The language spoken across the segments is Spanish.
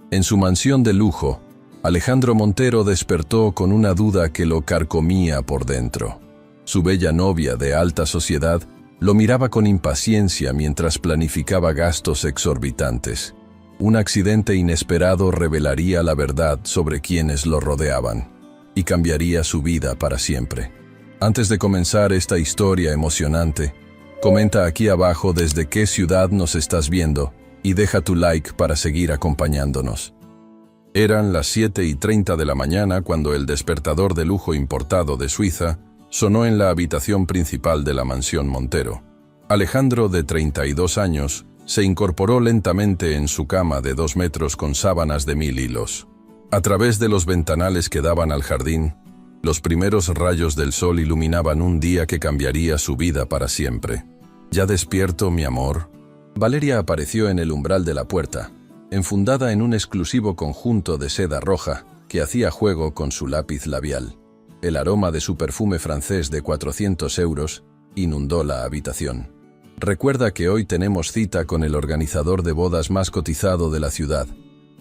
En su mansión de lujo, Alejandro Montero despertó con una duda que lo carcomía por dentro. Su bella novia de alta sociedad lo miraba con impaciencia mientras planificaba gastos exorbitantes. Un accidente inesperado revelaría la verdad sobre quienes lo rodeaban y cambiaría su vida para siempre. Antes de comenzar esta historia emocionante, comenta aquí abajo desde qué ciudad nos estás viendo y deja tu like para seguir acompañándonos. Eran las 7:30 de la mañana cuando el despertador de lujo importado de Suiza sonó en la habitación principal de la mansión Montero. Alejandro, de 32 años, se incorporó lentamente en su cama de 2 metros con sábanas de 1000 hilos. A través de los ventanales que daban al jardín, los primeros rayos del sol iluminaban un día que cambiaría su vida para siempre. ¿Ya despierto, mi amor? Valeria apareció en el umbral de la puerta, enfundada en un exclusivo conjunto de seda roja que hacía juego con su lápiz labial. El aroma de su perfume francés de 400 euros inundó la habitación. Recuerda que hoy tenemos cita con el organizador de bodas más cotizado de la ciudad.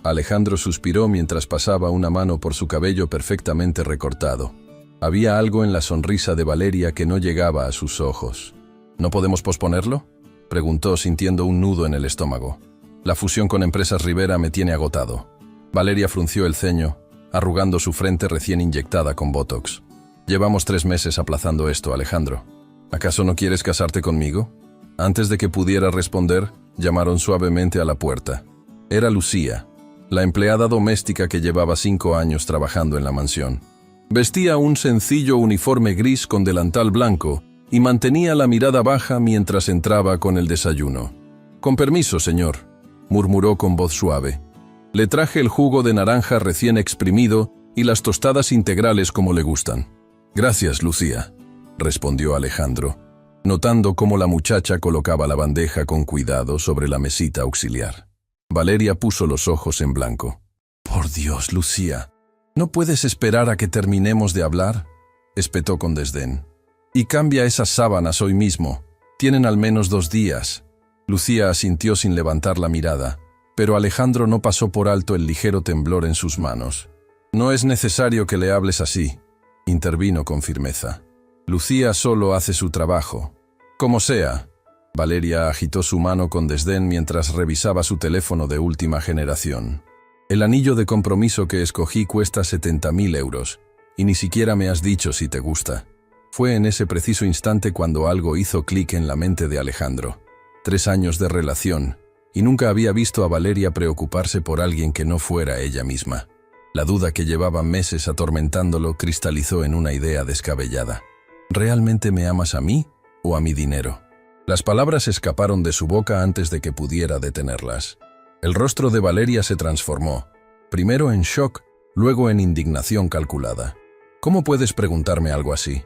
Alejandro suspiró mientras pasaba una mano por su cabello perfectamente recortado. Había algo en la sonrisa de Valeria que no llegaba a sus ojos. ¿No podemos posponerlo?, preguntó sintiendo un nudo en el estómago. La fusión con Empresas Rivera me tiene agotado. Valeria frunció el ceño, arrugando su frente recién inyectada con Botox. Llevamos 3 meses aplazando esto, Alejandro. ¿Acaso no quieres casarte conmigo? Antes de que pudiera responder, llamaron suavemente a la puerta. Era Lucía, la empleada doméstica que llevaba 5 años trabajando en la mansión. Vestía un sencillo uniforme gris con delantal blanco y mantenía la mirada baja mientras entraba con el desayuno. «Con permiso, señor», murmuró con voz suave. «Le traje el jugo de naranja recién exprimido y las tostadas integrales como le gustan». «Gracias, Lucía», respondió Alejandro, notando cómo la muchacha colocaba la bandeja con cuidado sobre la mesita auxiliar. Valeria puso los ojos en blanco. «Por Dios, Lucía, ¿no puedes esperar a que terminemos de hablar?», espetó con desdén. «Y cambia esas sábanas hoy mismo. Tienen al menos 2 días». Lucía asintió sin levantar la mirada, pero Alejandro no pasó por alto el ligero temblor en sus manos. «No es necesario que le hables así», intervino con firmeza. «Lucía solo hace su trabajo». «Como sea». Valeria agitó su mano con desdén mientras revisaba su teléfono de última generación. «El anillo de compromiso que escogí cuesta 70.000 euros, y ni siquiera me has dicho si te gusta». Fue en ese preciso instante cuando algo hizo clic en la mente de Alejandro. 3 años de relación, y nunca había visto a Valeria preocuparse por alguien que no fuera ella misma. La duda que llevaba meses atormentándolo cristalizó en una idea descabellada. ¿Realmente me amas a mí o a mi dinero? Las palabras escaparon de su boca antes de que pudiera detenerlas. El rostro de Valeria se transformó, primero en shock, luego en indignación calculada. «¿Cómo puedes preguntarme algo así?».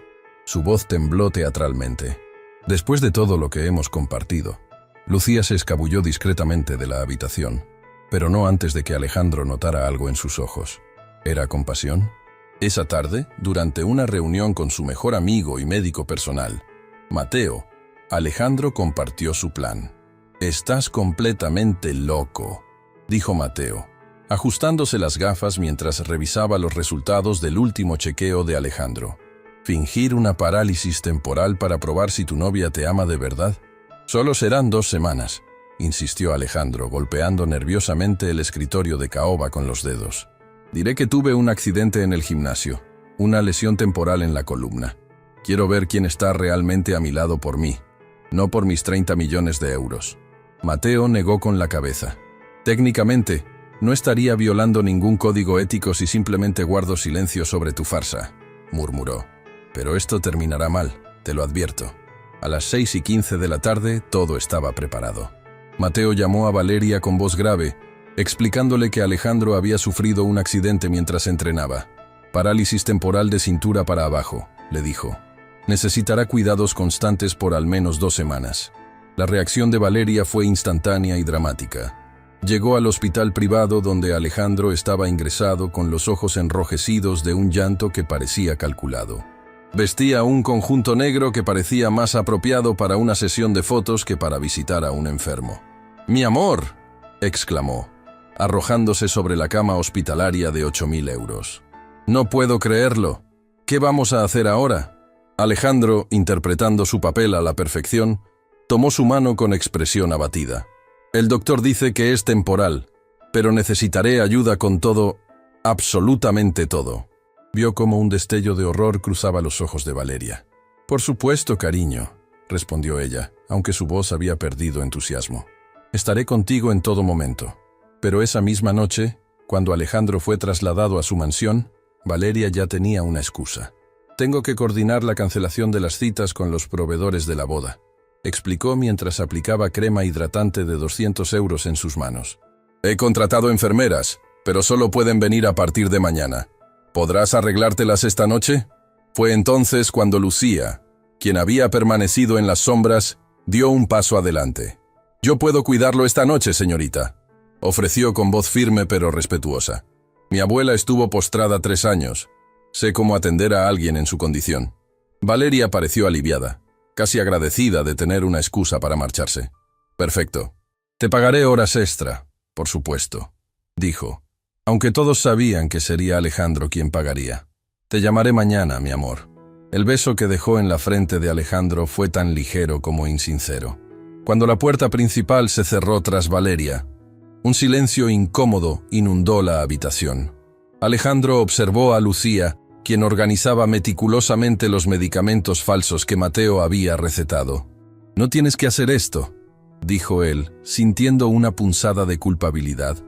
Su voz tembló teatralmente. «Después de todo lo que hemos compartido». Lucía se escabulló discretamente de la habitación, pero no antes de que Alejandro notara algo en sus ojos. ¿Era compasión? Esa tarde, durante una reunión con su mejor amigo y médico personal, Mateo, Alejandro compartió su plan. «Estás completamente loco», dijo Mateo, ajustándose las gafas mientras revisaba los resultados del último chequeo de Alejandro. «¿Fingir una parálisis temporal para probar si tu novia te ama de verdad? Solo serán 2 semanas», insistió Alejandro, golpeando nerviosamente el escritorio de caoba con los dedos. «Diré que tuve un accidente en el gimnasio, una lesión temporal en la columna. Quiero ver quién está realmente a mi lado por mí, no por mis 30 millones de euros». Mateo negó con la cabeza. «Técnicamente, no estaría violando ningún código ético si simplemente guardo silencio sobre tu farsa», murmuró. «Pero esto terminará mal, te lo advierto». A las 6:15 de la tarde, todo estaba preparado. Mateo llamó a Valeria con voz grave, explicándole que Alejandro había sufrido un accidente mientras entrenaba. «Parálisis temporal de cintura para abajo», le dijo. «Necesitará cuidados constantes por al menos 2 semanas». La reacción de Valeria fue instantánea y dramática. Llegó al hospital privado donde Alejandro estaba ingresado con los ojos enrojecidos de un llanto que parecía calculado. Vestía un conjunto negro que parecía más apropiado para una sesión de fotos que para visitar a un enfermo. «¡Mi amor!», exclamó. arrojándose sobre la cama hospitalaria de 8.000 euros. «No puedo creerlo. ¿Qué vamos a hacer ahora?» Alejandro, interpretando su papel a la perfección, tomó su mano con expresión abatida. «El doctor dice que es temporal, pero necesitaré ayuda con todo, absolutamente todo». Vio cómo un destello de horror cruzaba los ojos de Valeria. «Por supuesto, cariño», respondió ella, aunque su voz había perdido entusiasmo. «Estaré contigo en todo momento». Pero esa misma noche, cuando Alejandro fue trasladado a su mansión, Valeria ya tenía una excusa. «Tengo que coordinar la cancelación de las citas con los proveedores de la boda», explicó mientras aplicaba crema hidratante de 200 euros en sus manos. «He contratado enfermeras, pero solo pueden venir a partir de mañana. ¿Podrás arreglártelas esta noche?» Fue entonces cuando Lucía, quien había permanecido en las sombras, dio un paso adelante. «Yo puedo cuidarlo esta noche, señorita», ofreció con voz firme pero respetuosa. «Mi abuela estuvo postrada 3 años. Sé cómo atender a alguien en su condición». Valeria pareció aliviada, casi agradecida de tener una excusa para marcharse. «Perfecto. Te pagaré horas extra, por supuesto», dijo, aunque todos sabían que sería Alejandro quien pagaría. «Te llamaré mañana, mi amor». El beso que dejó en la frente de Alejandro fue tan ligero como insincero. Cuando la puerta principal se cerró tras Valeria, un silencio incómodo inundó la habitación. Alejandro observó a Lucía, quien organizaba meticulosamente los medicamentos falsos que Mateo había recetado. «No tienes que hacer esto», dijo él, sintiendo una punzada de culpabilidad.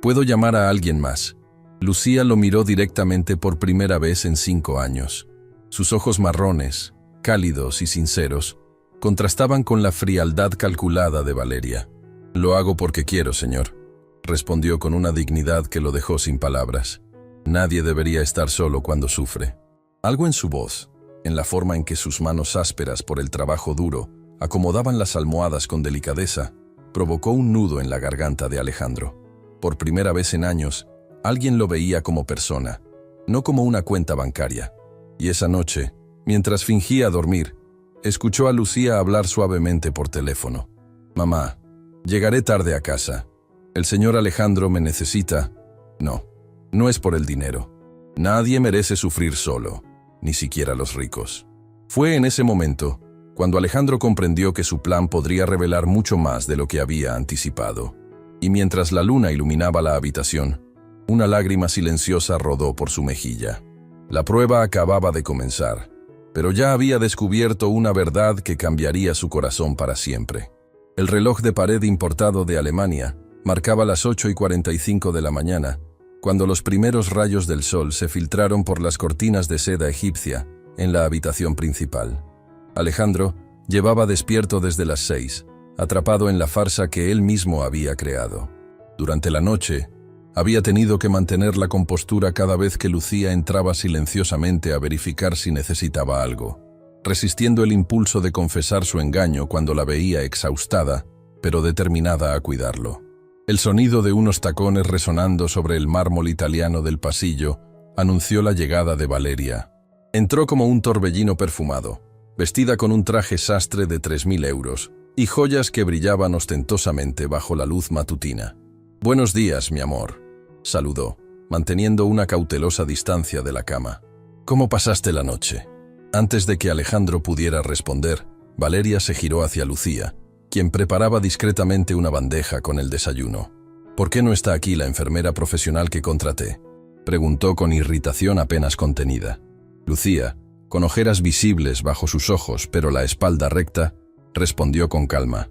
«Puedo llamar a alguien más». Lucía lo miró directamente por primera vez en 5 años. Sus ojos marrones, cálidos y sinceros, contrastaban con la frialdad calculada de Valeria. «Lo hago porque quiero, señor», respondió con una dignidad que lo dejó sin palabras. Nadie debería estar solo cuando sufre. Algo en su voz, en la forma en que sus manos ásperas por el trabajo duro acomodaban las almohadas con delicadeza, provocó un nudo en la garganta de Alejandro. Por primera vez en años, alguien lo veía como persona, no como una cuenta bancaria. Y esa noche, mientras fingía dormir, escuchó a Lucía hablar suavemente por teléfono. «Mamá, llegaré tarde a casa. El señor Alejandro me necesita». No es por el dinero. Nadie merece sufrir solo, ni siquiera los ricos. Fue en ese momento cuando Alejandro comprendió que su plan podría revelar mucho más de lo que había anticipado. Y mientras la luna iluminaba la habitación, una lágrima silenciosa rodó por su mejilla. La prueba acababa de comenzar, pero ya había descubierto una verdad que cambiaría su corazón para siempre. El reloj de pared importado de Alemania marcaba las 8:45 de la mañana, cuando los primeros rayos del sol se filtraron por las cortinas de seda egipcia en la habitación principal. Alejandro llevaba despierto desde las 6, atrapado en la farsa que él mismo había creado. Durante la noche, había tenido que mantener la compostura cada vez que Lucía entraba silenciosamente a verificar si necesitaba algo, resistiendo el impulso de confesar su engaño cuando la veía exhaustada, pero determinada a cuidarlo. El sonido de unos tacones resonando sobre el mármol italiano del pasillo anunció la llegada de Valeria. Entró como un torbellino perfumado, vestida con un traje sastre de 3.000 euros y joyas que brillaban ostentosamente bajo la luz matutina. «Buenos días, mi amor», saludó, manteniendo una cautelosa distancia de la cama. «¿Cómo pasaste la noche?». Antes de que Alejandro pudiera responder, Valeria se giró hacia Lucía, quien preparaba discretamente una bandeja con el desayuno. «¿Por qué no está aquí la enfermera profesional que contraté?», preguntó con irritación apenas contenida. Lucía, con ojeras visibles bajo sus ojos pero la espalda recta, respondió con calma.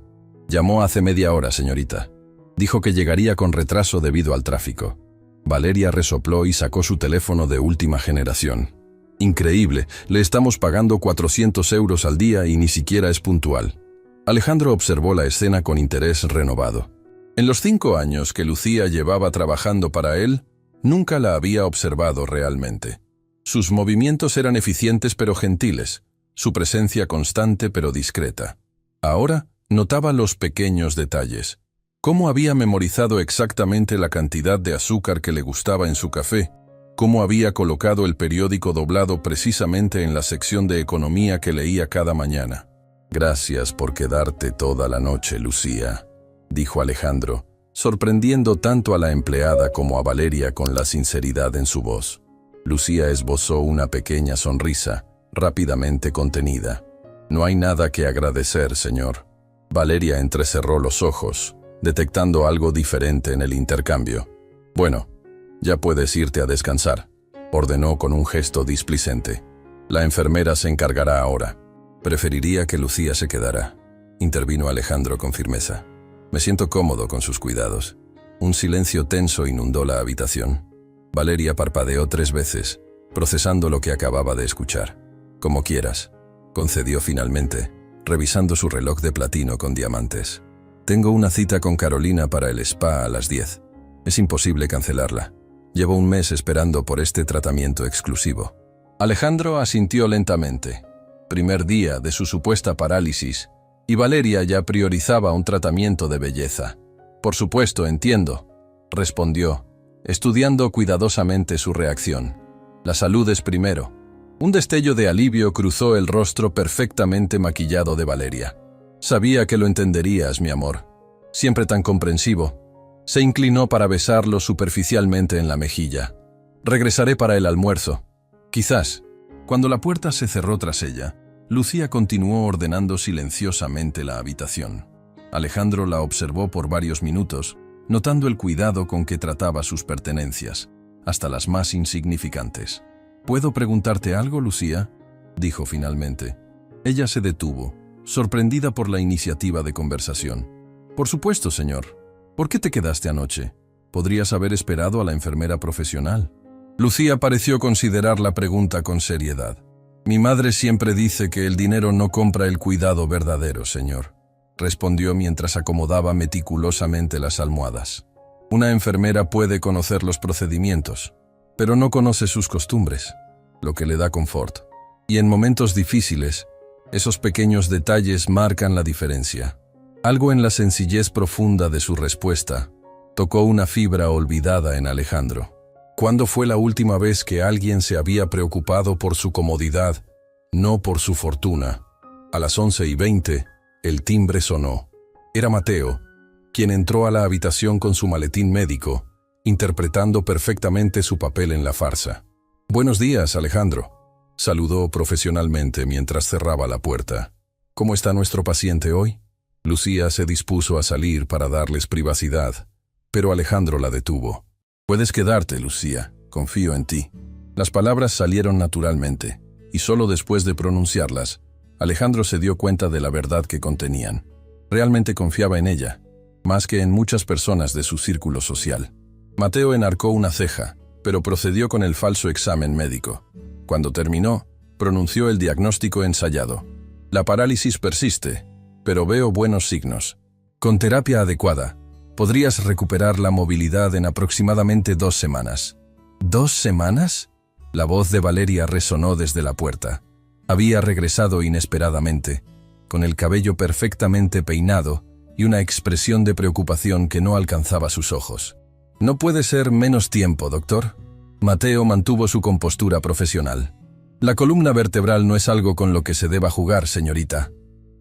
«Llamó hace media hora, señorita. Dijo que llegaría con retraso debido al tráfico». Valeria resopló y sacó su teléfono de última generación. «Increíble, le estamos pagando 400 euros al día y ni siquiera es puntual». Alejandro observó la escena con interés renovado. En los 5 años que Lucía llevaba trabajando para él, nunca la había observado realmente. Sus movimientos eran eficientes pero gentiles, su presencia constante pero discreta. Ahora notaba los pequeños detalles. Cómo había memorizado exactamente la cantidad de azúcar que le gustaba en su café, cómo había colocado el periódico doblado precisamente en la sección de economía que leía cada mañana. «Gracias por quedarte toda la noche, Lucía», dijo Alejandro, sorprendiendo tanto a la empleada como a Valeria con la sinceridad en su voz. Lucía esbozó una pequeña sonrisa, rápidamente contenida. «No hay nada que agradecer, señor». Valeria entrecerró los ojos, detectando algo diferente en el intercambio. «Bueno, ya puedes irte a descansar», ordenó con un gesto displicente. «La enfermera se encargará ahora». «Preferiría que Lucía se quedara», intervino Alejandro con firmeza. «Me siento cómodo con sus cuidados». Un silencio tenso inundó la habitación. Valeria parpadeó 3 veces, procesando lo que acababa de escuchar. «Como quieras», concedió finalmente, revisando su reloj de platino con diamantes. «Tengo una cita con Carolina para el spa a las 10. Es imposible cancelarla. Llevo un mes esperando por este tratamiento exclusivo». Alejandro asintió lentamente. Primer día de su supuesta parálisis, y Valeria ya priorizaba un tratamiento de belleza. «Por supuesto, entiendo», respondió, estudiando cuidadosamente su reacción. «La salud es primero». Un destello de alivio cruzó el rostro perfectamente maquillado de Valeria. «Sabía que lo entenderías, mi amor. Siempre tan comprensivo». Se inclinó para besarlo superficialmente en la mejilla. «Regresaré para el almuerzo. Quizás». Cuando la puerta se cerró tras ella, Lucía continuó ordenando silenciosamente la habitación. Alejandro la observó por varios minutos, notando el cuidado con que trataba sus pertenencias, hasta las más insignificantes. «¿Puedo preguntarte algo, Lucía?», dijo finalmente. Ella se detuvo, sorprendida por la iniciativa de conversación. «Por supuesto, señor. ¿Por qué te quedaste anoche? Podrías haber esperado a la enfermera profesional». Lucía pareció considerar la pregunta con seriedad. «Mi madre siempre dice que el dinero no compra el cuidado verdadero, señor», respondió mientras acomodaba meticulosamente las almohadas. «Una enfermera puede conocer los procedimientos, pero no conoce sus costumbres, lo que le da confort. Y en momentos difíciles, esos pequeños detalles marcan la diferencia». Algo en la sencillez profunda de su respuesta tocó una fibra olvidada en Alejandro. ¿Cuándo fue la última vez que alguien se había preocupado por su comodidad, no por su fortuna? A las 11:20, el timbre sonó. Era Mateo, quien entró a la habitación con su maletín médico, interpretando perfectamente su papel en la farsa. «Buenos días, Alejandro», saludó profesionalmente mientras cerraba la puerta. «¿Cómo está nuestro paciente hoy?». Lucía se dispuso a salir para darles privacidad, pero Alejandro la detuvo. «Puedes quedarte, Lucía, confío en ti». Las palabras salieron naturalmente, y solo después de pronunciarlas, Alejandro se dio cuenta de la verdad que contenían. Realmente confiaba en ella, más que en muchas personas de su círculo social. Mateo enarcó una ceja, pero procedió con el falso examen médico. Cuando terminó, pronunció el diagnóstico ensayado. «La parálisis persiste, pero veo buenos signos. Con terapia adecuada, podrías recuperar la movilidad en aproximadamente 2 semanas». «¿2 semanas?» La voz de Valeria resonó desde la puerta. Había regresado inesperadamente, con el cabello perfectamente peinado y una expresión de preocupación que no alcanzaba sus ojos. «No puede ser menos tiempo, doctor». Mateo mantuvo su compostura profesional. «La columna vertebral no es algo con lo que se deba jugar, señorita.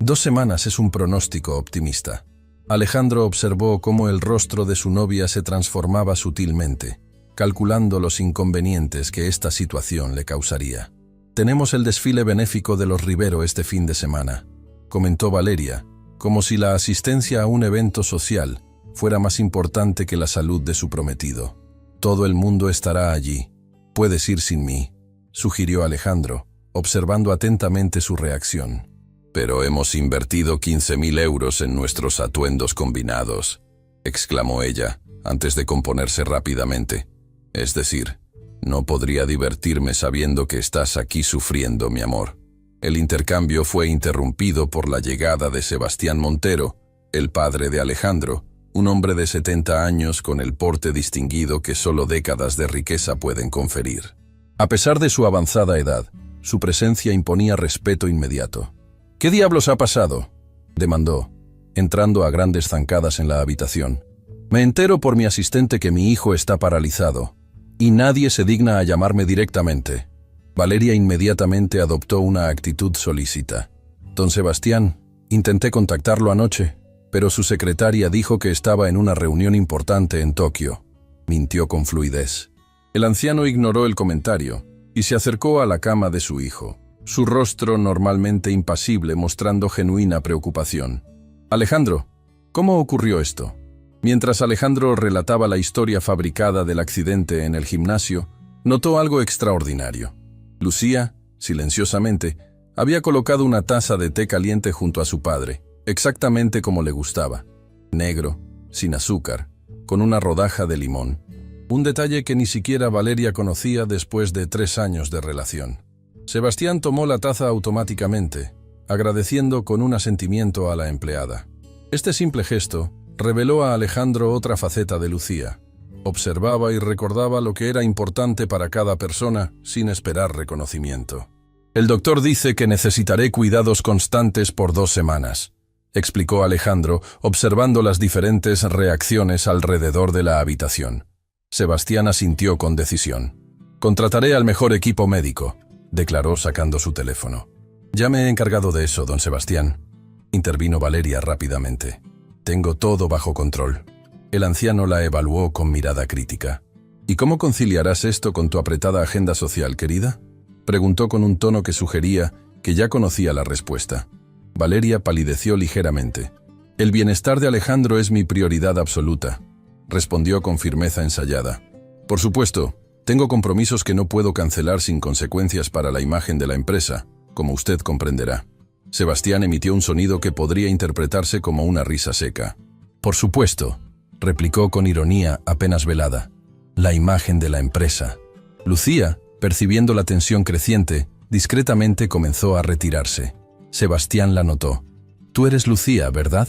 2 semanas es un pronóstico optimista». Alejandro observó cómo el rostro de su novia se transformaba sutilmente, calculando los inconvenientes que esta situación le causaría. «Tenemos el desfile benéfico de los Rivero este fin de semana», comentó Valeria, como si la asistencia a un evento social fuera más importante que la salud de su prometido. «Todo el mundo estará allí. Puedes ir sin mí», sugirió Alejandro, observando atentamente su reacción. «Pero hemos invertido 15.000 euros en nuestros atuendos combinados», exclamó ella, antes de componerse rápidamente. «Es decir, no podría divertirme sabiendo que estás aquí sufriendo, mi amor». El intercambio fue interrumpido por la llegada de Sebastián Montero, el padre de Alejandro, un hombre de 70 años con el porte distinguido que solo décadas de riqueza pueden conferir. A pesar de su avanzada edad, su presencia imponía respeto inmediato. «¿Qué diablos ha pasado?», demandó, entrando a grandes zancadas en la habitación. «Me entero por mi asistente que mi hijo está paralizado, y nadie se digna a llamarme directamente». Valeria inmediatamente adoptó una actitud solícita. «Don Sebastián, intenté contactarlo anoche, pero su secretaria dijo que estaba en una reunión importante en Tokio. Mintió con fluidez. El anciano ignoró el comentario y se acercó a la cama de su hijo, su rostro normalmente impasible mostrando genuina preocupación. «Alejandro, ¿cómo ocurrió esto?». Mientras Alejandro relataba la historia fabricada del accidente en el gimnasio, notó algo extraordinario. Lucía, silenciosamente, había colocado una taza de té caliente junto a su padre, exactamente como le gustaba. Negro, sin azúcar, con una rodaja de limón. Un detalle que ni siquiera Valeria conocía después de 3 años de relación. Sebastián tomó la taza automáticamente, agradeciendo con un asentimiento a la empleada. Este simple gesto reveló a Alejandro otra faceta de Lucía. Observaba y recordaba lo que era importante para cada persona sin esperar reconocimiento. «El doctor dice que necesitaré cuidados constantes por 2 semanas», explicó Alejandro, observando las diferentes reacciones alrededor de la habitación. Sebastián asintió con decisión. «Contrataré al mejor equipo médico», declaró sacando su teléfono. «Ya me he encargado de eso, don Sebastián», intervino Valeria rápidamente. «Tengo todo bajo control». El anciano la evaluó con mirada crítica. «¿Y cómo conciliarás esto con tu apretada agenda social, querida?», preguntó con un tono que sugería que ya conocía la respuesta. Valeria palideció ligeramente. «El bienestar de Alejandro es mi prioridad absoluta», respondió con firmeza ensayada. «Por supuesto, tengo compromisos que no puedo cancelar sin consecuencias para la imagen de la empresa, como usted comprenderá». Sebastián emitió un sonido que podría interpretarse como una risa seca. «Por supuesto», replicó con ironía apenas velada. «La imagen de la empresa». Lucía, percibiendo la tensión creciente, discretamente comenzó a retirarse. Sebastián la notó. «Tú eres Lucía, ¿verdad?»,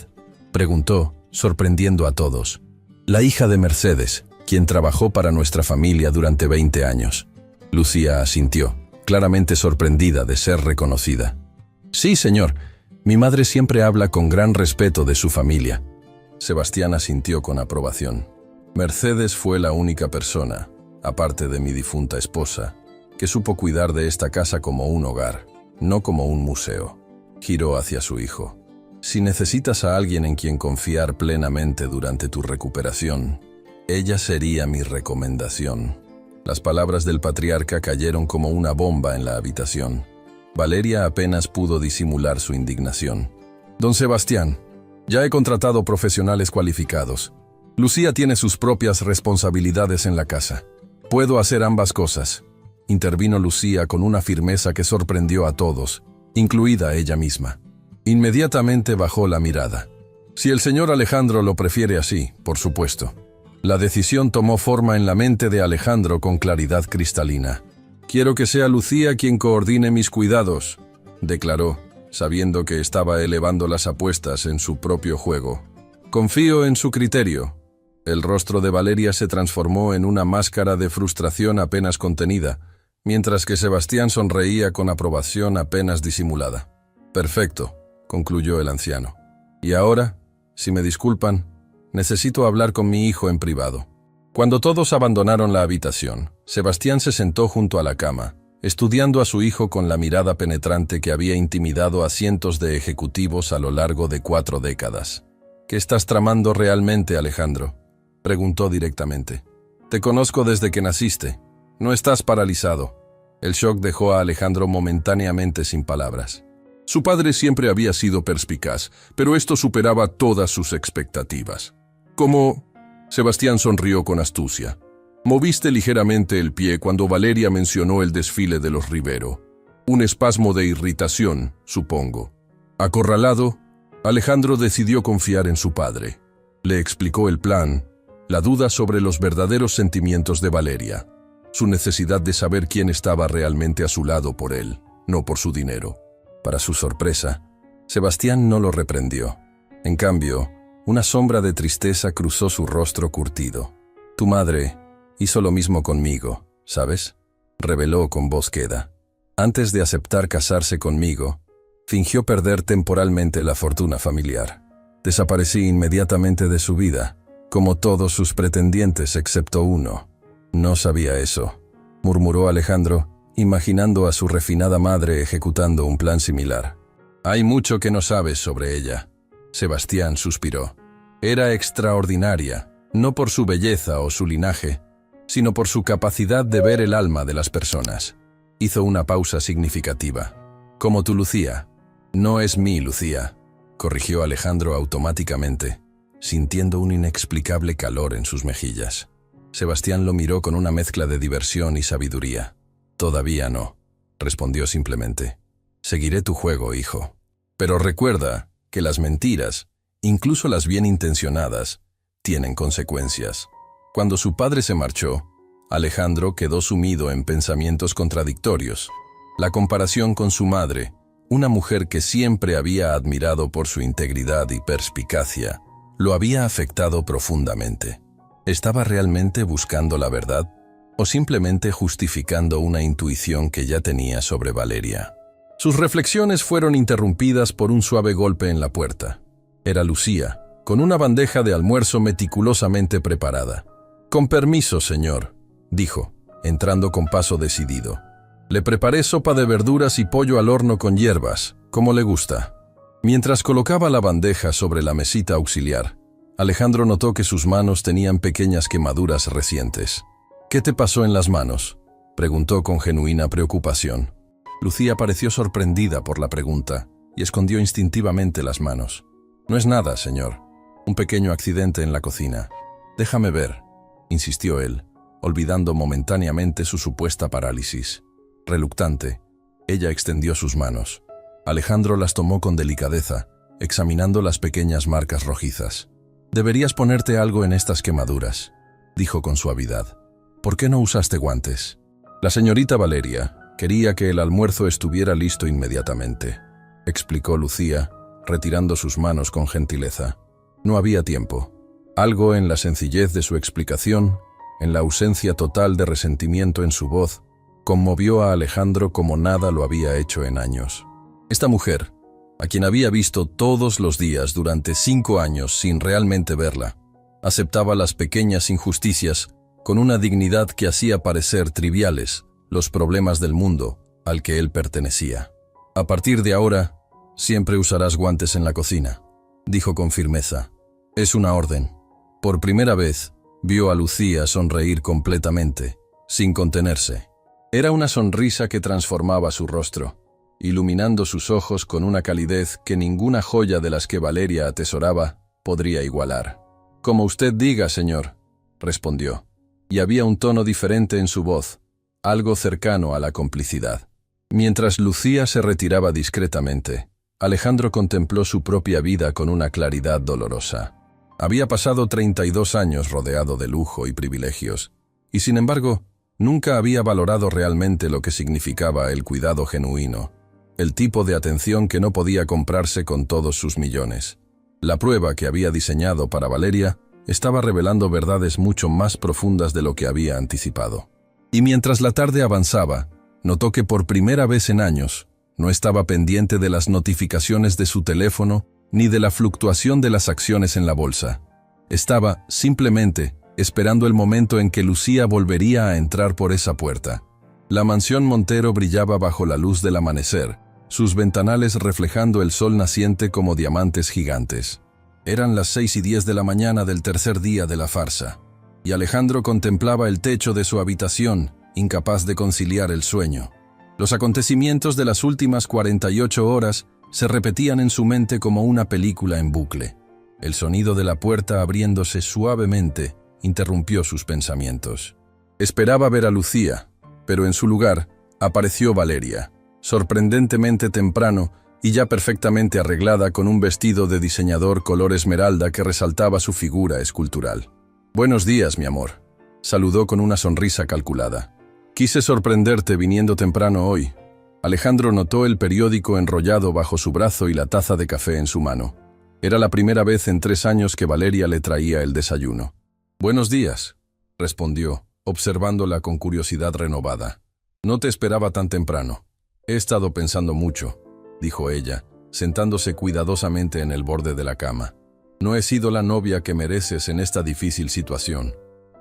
preguntó, sorprendiendo a todos. «La hija de Mercedes, quien trabajó para nuestra familia durante 20 años». Lucía asintió, claramente sorprendida de ser reconocida. «Sí, señor. Mi madre siempre habla con gran respeto de su familia». Sebastián asintió con aprobación. «Mercedes fue la única persona, aparte de mi difunta esposa, que supo cuidar de esta casa como un hogar, no como un museo». Giró hacia su hijo. «Si necesitas a alguien en quien confiar plenamente durante tu recuperación, ella sería mi recomendación». Las palabras del patriarca cayeron como una bomba en la habitación. Valeria apenas pudo disimular su indignación. «Don Sebastián, ya he contratado profesionales cualificados. Lucía tiene sus propias responsabilidades en la casa. Puedo hacer ambas cosas», intervino Lucía con una firmeza que sorprendió a todos, incluida ella misma. Inmediatamente bajó la mirada. «Si el señor Alejandro lo prefiere así, por supuesto». La decisión tomó forma en la mente de Alejandro con claridad cristalina. «Quiero que sea Lucía quien coordine mis cuidados», declaró, sabiendo que estaba elevando las apuestas en su propio juego. «Confío en su criterio». El rostro de Valeria se transformó en una máscara de frustración apenas contenida, mientras que Sebastián sonreía con aprobación apenas disimulada. «Perfecto», concluyó el anciano. «Y ahora, si me disculpan, necesito hablar con mi hijo en privado». Cuando todos abandonaron la habitación, Sebastián se sentó junto a la cama, estudiando a su hijo con la mirada penetrante que había intimidado a cientos de ejecutivos a lo largo de 4 décadas. «¿Qué estás tramando realmente, Alejandro?», preguntó directamente. «Te conozco desde que naciste. No estás paralizado». El shock dejó a Alejandro momentáneamente sin palabras. Su padre siempre había sido perspicaz, pero esto superaba todas sus expectativas. «¿Cómo?». Sebastián sonrió con astucia. «Moviste ligeramente el pie cuando Valeria mencionó el desfile de los Rivero. Un espasmo de irritación, supongo». Acorralado, Alejandro decidió confiar en su padre. Le explicó el plan, la duda sobre los verdaderos sentimientos de Valeria, su necesidad de saber quién estaba realmente a su lado por él, no por su dinero. Para su sorpresa, Sebastián no lo reprendió. En cambio, una sombra de tristeza cruzó su rostro curtido. «Tu madre hizo lo mismo conmigo, ¿sabes?», reveló con voz queda. «Antes de aceptar casarse conmigo, fingió perder temporalmente la fortuna familiar. Desaparecí inmediatamente de su vida, como todos sus pretendientes excepto uno». «No sabía eso», murmuró Alejandro, imaginando a su refinada madre ejecutando un plan similar. «Hay mucho que no sabes sobre ella». Sebastián suspiró. Era extraordinaria, no por su belleza o su linaje, sino por su capacidad de ver el alma de las personas. Hizo una pausa significativa. Como tu Lucía. No es mi Lucía, corrigió Alejandro automáticamente, sintiendo un inexplicable calor en sus mejillas. Sebastián lo miró con una mezcla de diversión y sabiduría. Todavía no, respondió simplemente. Seguiré tu juego, hijo. Pero recuerda que las mentiras, incluso las bien intencionadas, tienen consecuencias. Cuando su padre se marchó, Alejandro quedó sumido en pensamientos contradictorios. La comparación con su madre, una mujer que siempre había admirado por su integridad y perspicacia, lo había afectado profundamente. ¿Estaba realmente buscando la verdad o simplemente justificando una intuición que ya tenía sobre Valeria? Sus reflexiones fueron interrumpidas por un suave golpe en la puerta. Era Lucía, con una bandeja de almuerzo meticulosamente preparada. «Con permiso, señor», dijo, entrando con paso decidido. «Le preparé sopa de verduras y pollo al horno con hierbas, como le gusta». Mientras colocaba la bandeja sobre la mesita auxiliar, Alejandro notó que sus manos tenían pequeñas quemaduras recientes. «¿Qué te pasó en las manos?», preguntó con genuina preocupación. Lucía pareció sorprendida por la pregunta y escondió instintivamente las manos. «No es nada, señor. Un pequeño accidente en la cocina». «Déjame ver», insistió él, olvidando momentáneamente su supuesta parálisis. Reluctante, ella extendió sus manos. Alejandro las tomó con delicadeza, examinando las pequeñas marcas rojizas. «Deberías ponerte algo en estas quemaduras», dijo con suavidad. «¿Por qué no usaste guantes?» La señorita Valeria quería que el almuerzo estuviera listo inmediatamente, explicó Lucía, retirando sus manos con gentileza. No había tiempo. Algo en la sencillez de su explicación, en la ausencia total de resentimiento en su voz, conmovió a Alejandro como nada lo había hecho en años. Esta mujer, a quien había visto todos los días durante 5 años sin realmente verla, aceptaba las pequeñas injusticias con una dignidad que hacía parecer triviales los problemas del mundo al que él pertenecía. «A partir de ahora, siempre usarás guantes en la cocina», dijo con firmeza. «Es una orden». Por primera vez, vio a Lucía sonreír completamente, sin contenerse. Era una sonrisa que transformaba su rostro, iluminando sus ojos con una calidez que ninguna joya de las que Valeria atesoraba podría igualar. «Como usted diga, señor», respondió, y había un tono diferente en su voz, algo cercano a la complicidad. Mientras Lucía se retiraba discretamente, Alejandro contempló su propia vida con una claridad dolorosa. Había pasado 32 años rodeado de lujo y privilegios, y sin embargo, nunca había valorado realmente lo que significaba el cuidado genuino, el tipo de atención que no podía comprarse con todos sus millones. La prueba que había diseñado para Valeria estaba revelando verdades mucho más profundas de lo que había anticipado. Y mientras la tarde avanzaba, notó que por primera vez en años no estaba pendiente de las notificaciones de su teléfono ni de la fluctuación de las acciones en la bolsa. Estaba, simplemente, esperando el momento en que Lucía volvería a entrar por esa puerta. La mansión Montero brillaba bajo la luz del amanecer, sus ventanales reflejando el sol naciente como diamantes gigantes. Eran las 6:10 de la mañana del tercer día de la farsa, y Alejandro contemplaba el techo de su habitación, incapaz de conciliar el sueño. Los acontecimientos de las últimas 48 horas se repetían en su mente como una película en bucle. El sonido de la puerta abriéndose suavemente interrumpió sus pensamientos. Esperaba ver a Lucía, pero en su lugar apareció Valeria, sorprendentemente temprano y ya perfectamente arreglada con un vestido de diseñador color esmeralda que resaltaba su figura escultural. «Buenos días, mi amor», saludó con una sonrisa calculada. «Quise sorprenderte viniendo temprano hoy». Alejandro notó el periódico enrollado bajo su brazo y la taza de café en su mano. Era la primera vez en 3 años que Valeria le traía el desayuno. «Buenos días», respondió, observándola con curiosidad renovada. «No te esperaba tan temprano. He estado pensando mucho», dijo ella, sentándose cuidadosamente en el borde de la cama. «No he sido la novia que mereces en esta difícil situación».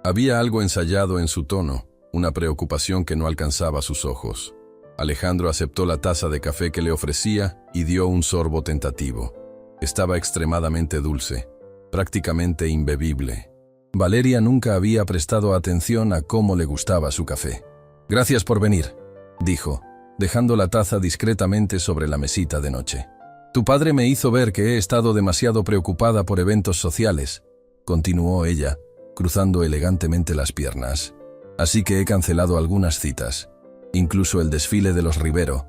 Había algo ensayado en su tono, una preocupación que no alcanzaba sus ojos. Alejandro aceptó la taza de café que le ofrecía y dio un sorbo tentativo. Estaba extremadamente dulce, prácticamente imbebible. Valeria nunca había prestado atención a cómo le gustaba su café. «Gracias por venir», dijo, dejando la taza discretamente sobre la mesita de noche. «Tu padre me hizo ver que he estado demasiado preocupada por eventos sociales», continuó ella, cruzando elegantemente las piernas. «Así que he cancelado algunas citas, incluso el desfile de los Rivero».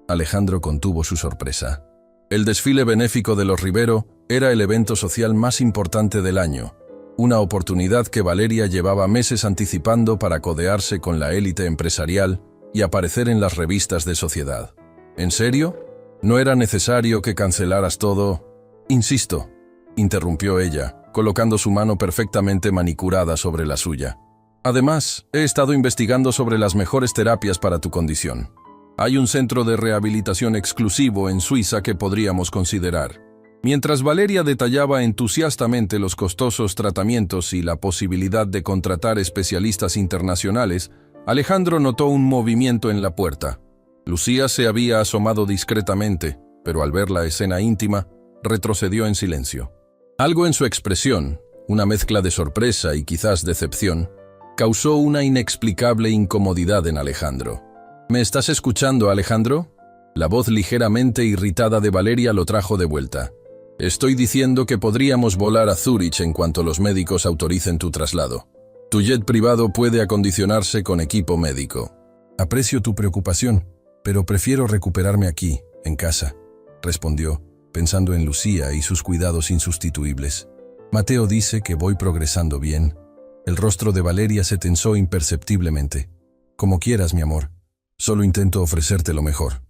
Alejandro contuvo su sorpresa. El desfile benéfico de los Rivero era el evento social más importante del año, una oportunidad que Valeria llevaba meses anticipando para codearse con la élite empresarial y aparecer en las revistas de sociedad. ¿En serio? ¿No era necesario que cancelaras todo? Insisto, interrumpió ella, colocando su mano perfectamente manicurada sobre la suya. Además, he estado investigando sobre las mejores terapias para tu condición. Hay un centro de rehabilitación exclusivo en Suiza que podríamos considerar. Mientras Valeria detallaba entusiastamente los costosos tratamientos y la posibilidad de contratar especialistas internacionales, Alejandro notó un movimiento en la puerta. Lucía se había asomado discretamente, pero al ver la escena íntima, retrocedió en silencio. Algo en su expresión, una mezcla de sorpresa y quizás decepción, causó una inexplicable incomodidad en Alejandro. «¿Me estás escuchando, Alejandro?». La voz ligeramente irritada de Valeria lo trajo de vuelta. «Estoy diciendo que podríamos volar a Zúrich en cuanto los médicos autoricen tu traslado. Tu jet privado puede acondicionarse con equipo médico». «Aprecio tu preocupación, pero prefiero recuperarme aquí, en casa», respondió, pensando en Lucía y sus cuidados insustituibles. «Mateo dice que voy progresando bien». El rostro de Valeria se tensó imperceptiblemente. «Como quieras, mi amor. Solo intento ofrecerte lo mejor».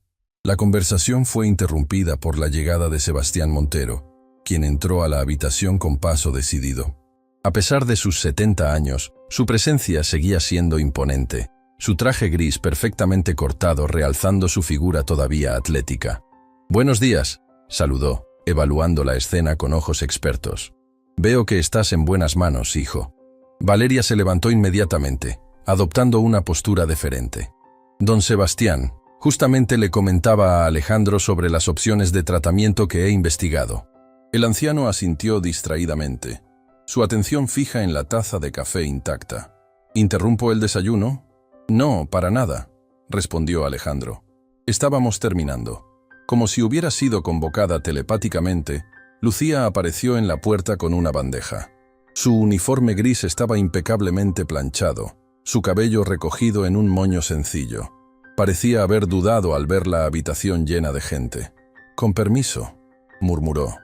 La conversación fue interrumpida por la llegada de Sebastián Montero, quien entró a la habitación con paso decidido. A pesar de sus 70 años, su presencia seguía siendo imponente, su traje gris perfectamente cortado realzando su figura todavía atlética. «Buenos días», saludó, evaluando la escena con ojos expertos. «Veo que estás en buenas manos, hijo». Valeria se levantó inmediatamente, adoptando una postura deferente. «Don Sebastián, justamente le comentaba a Alejandro sobre las opciones de tratamiento que he investigado». El anciano asintió distraídamente, su atención fija en la taza de café intacta. «¿Interrumpo el desayuno?» «No, para nada», respondió Alejandro. Estábamos terminando. Como si hubiera sido convocada telepáticamente, Lucía apareció en la puerta con una bandeja. Su uniforme gris estaba impecablemente planchado, su cabello recogido en un moño sencillo. Parecía haber dudado al ver la habitación llena de gente. «Con permiso», murmuró.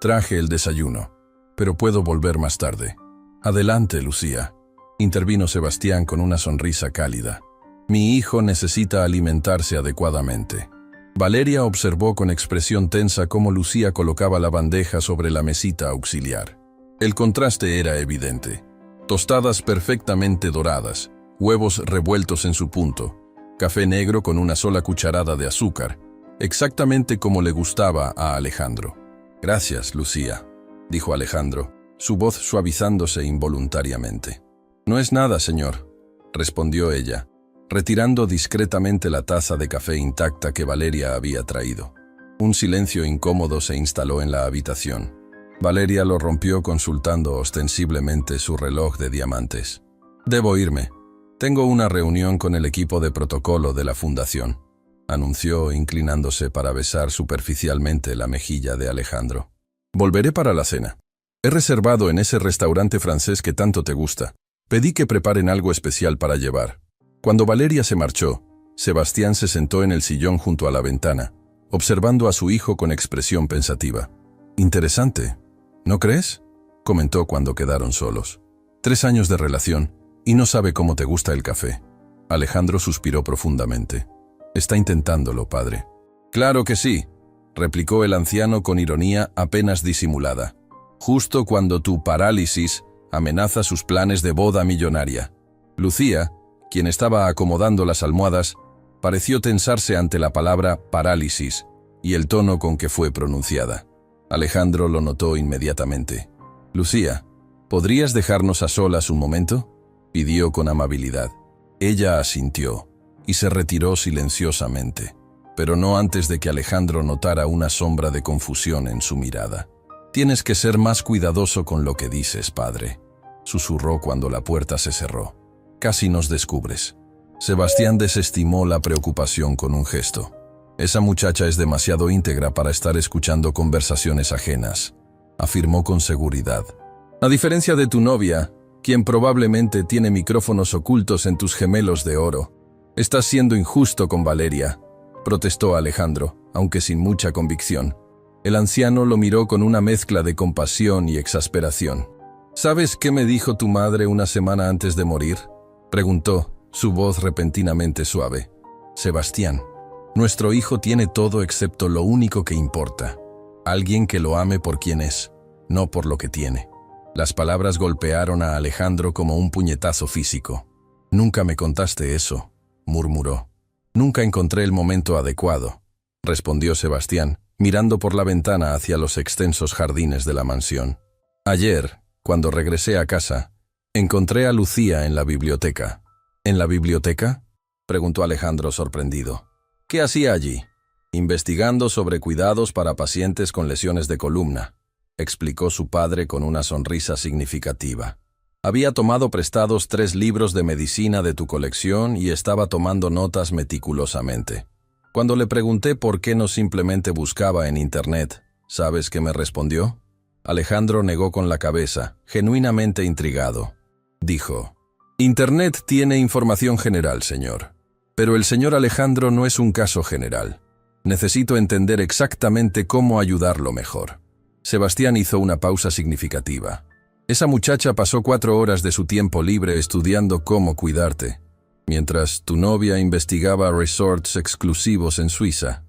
«Traje el desayuno, pero puedo volver más tarde». «Adelante, Lucía», intervino Sebastián con una sonrisa cálida. «Mi hijo necesita alimentarse adecuadamente». Valeria observó con expresión tensa cómo Lucía colocaba la bandeja sobre la mesita auxiliar. El contraste era evidente. Tostadas perfectamente doradas, huevos revueltos en su punto, café negro con una sola cucharada de azúcar, exactamente como le gustaba a Alejandro. «Gracias, Lucía», dijo Alejandro, su voz suavizándose involuntariamente. «No es nada, señor», respondió ella, retirando discretamente la taza de café intacta que Valeria había traído. Un silencio incómodo se instaló en la habitación. Valeria lo rompió consultando ostensiblemente su reloj de diamantes. «Debo irme. Tengo una reunión con el equipo de protocolo de la fundación», anunció inclinándose para besar superficialmente la mejilla de Alejandro. «Volveré para la cena. He reservado en ese restaurante francés que tanto te gusta. Pedí que preparen algo especial para llevar». Cuando Valeria se marchó, Sebastián se sentó en el sillón junto a la ventana, observando a su hijo con expresión pensativa. «Interesante, ¿no crees?», comentó cuando quedaron solos. 3 años de relación, y no sabe cómo te gusta el café». Alejandro suspiró profundamente. «Está intentándolo, padre». «Claro que sí», replicó el anciano con ironía apenas disimulada. «Justo cuando tu parálisis amenaza sus planes de boda millonaria». Lucía, quien estaba acomodando las almohadas, pareció tensarse ante la palabra parálisis y el tono con que fue pronunciada. Alejandro lo notó inmediatamente. «Lucía, ¿podrías dejarnos a solas un momento?», pidió con amabilidad. Ella asintió y se retiró silenciosamente. pero no antes de que Alejandro notara una sombra de confusión en su mirada. «Tienes que ser más cuidadoso con lo que dices, padre», susurró cuando la puerta se cerró. «Casi nos descubres». Sebastián desestimó la preocupación con un gesto. «Esa muchacha es demasiado íntegra para estar escuchando conversaciones ajenas», afirmó con seguridad. «A diferencia de tu novia, quien probablemente tiene micrófonos ocultos en tus gemelos de oro, estás siendo injusto con Valeria», protestó Alejandro, aunque sin mucha convicción. El anciano lo miró con una mezcla de compasión y exasperación. «¿Sabes qué me dijo tu madre una semana antes de morir?», preguntó, su voz repentinamente suave. «Sebastián, nuestro hijo tiene todo excepto lo único que importa. Alguien que lo ame por quien es, no por lo que tiene». Las palabras golpearon a Alejandro como un puñetazo físico. «Nunca me contaste eso», murmuró. «Nunca encontré el momento adecuado», respondió Sebastián, mirando por la ventana hacia los extensos jardines de la mansión. «Ayer, cuando regresé a casa, encontré a Lucía en la biblioteca». «¿En la biblioteca?», preguntó Alejandro sorprendido. «¿Qué hacía allí?». «Investigando sobre cuidados para pacientes con lesiones de columna», explicó su padre con una sonrisa significativa. «Había tomado prestados 3 libros de medicina de tu colección y estaba tomando notas meticulosamente. Cuando le pregunté por qué no simplemente buscaba en Internet, ¿sabes qué me respondió?». Alejandro negó con la cabeza, genuinamente intrigado. Dijo: «Internet tiene información general, señor. Pero el señor Alejandro no es un caso general. Necesito entender exactamente cómo ayudarlo mejor». Sebastián hizo una pausa significativa. «Esa muchacha pasó 4 horas de su tiempo libre estudiando cómo cuidarte, mientras tu novia investigaba resorts exclusivos en Suiza».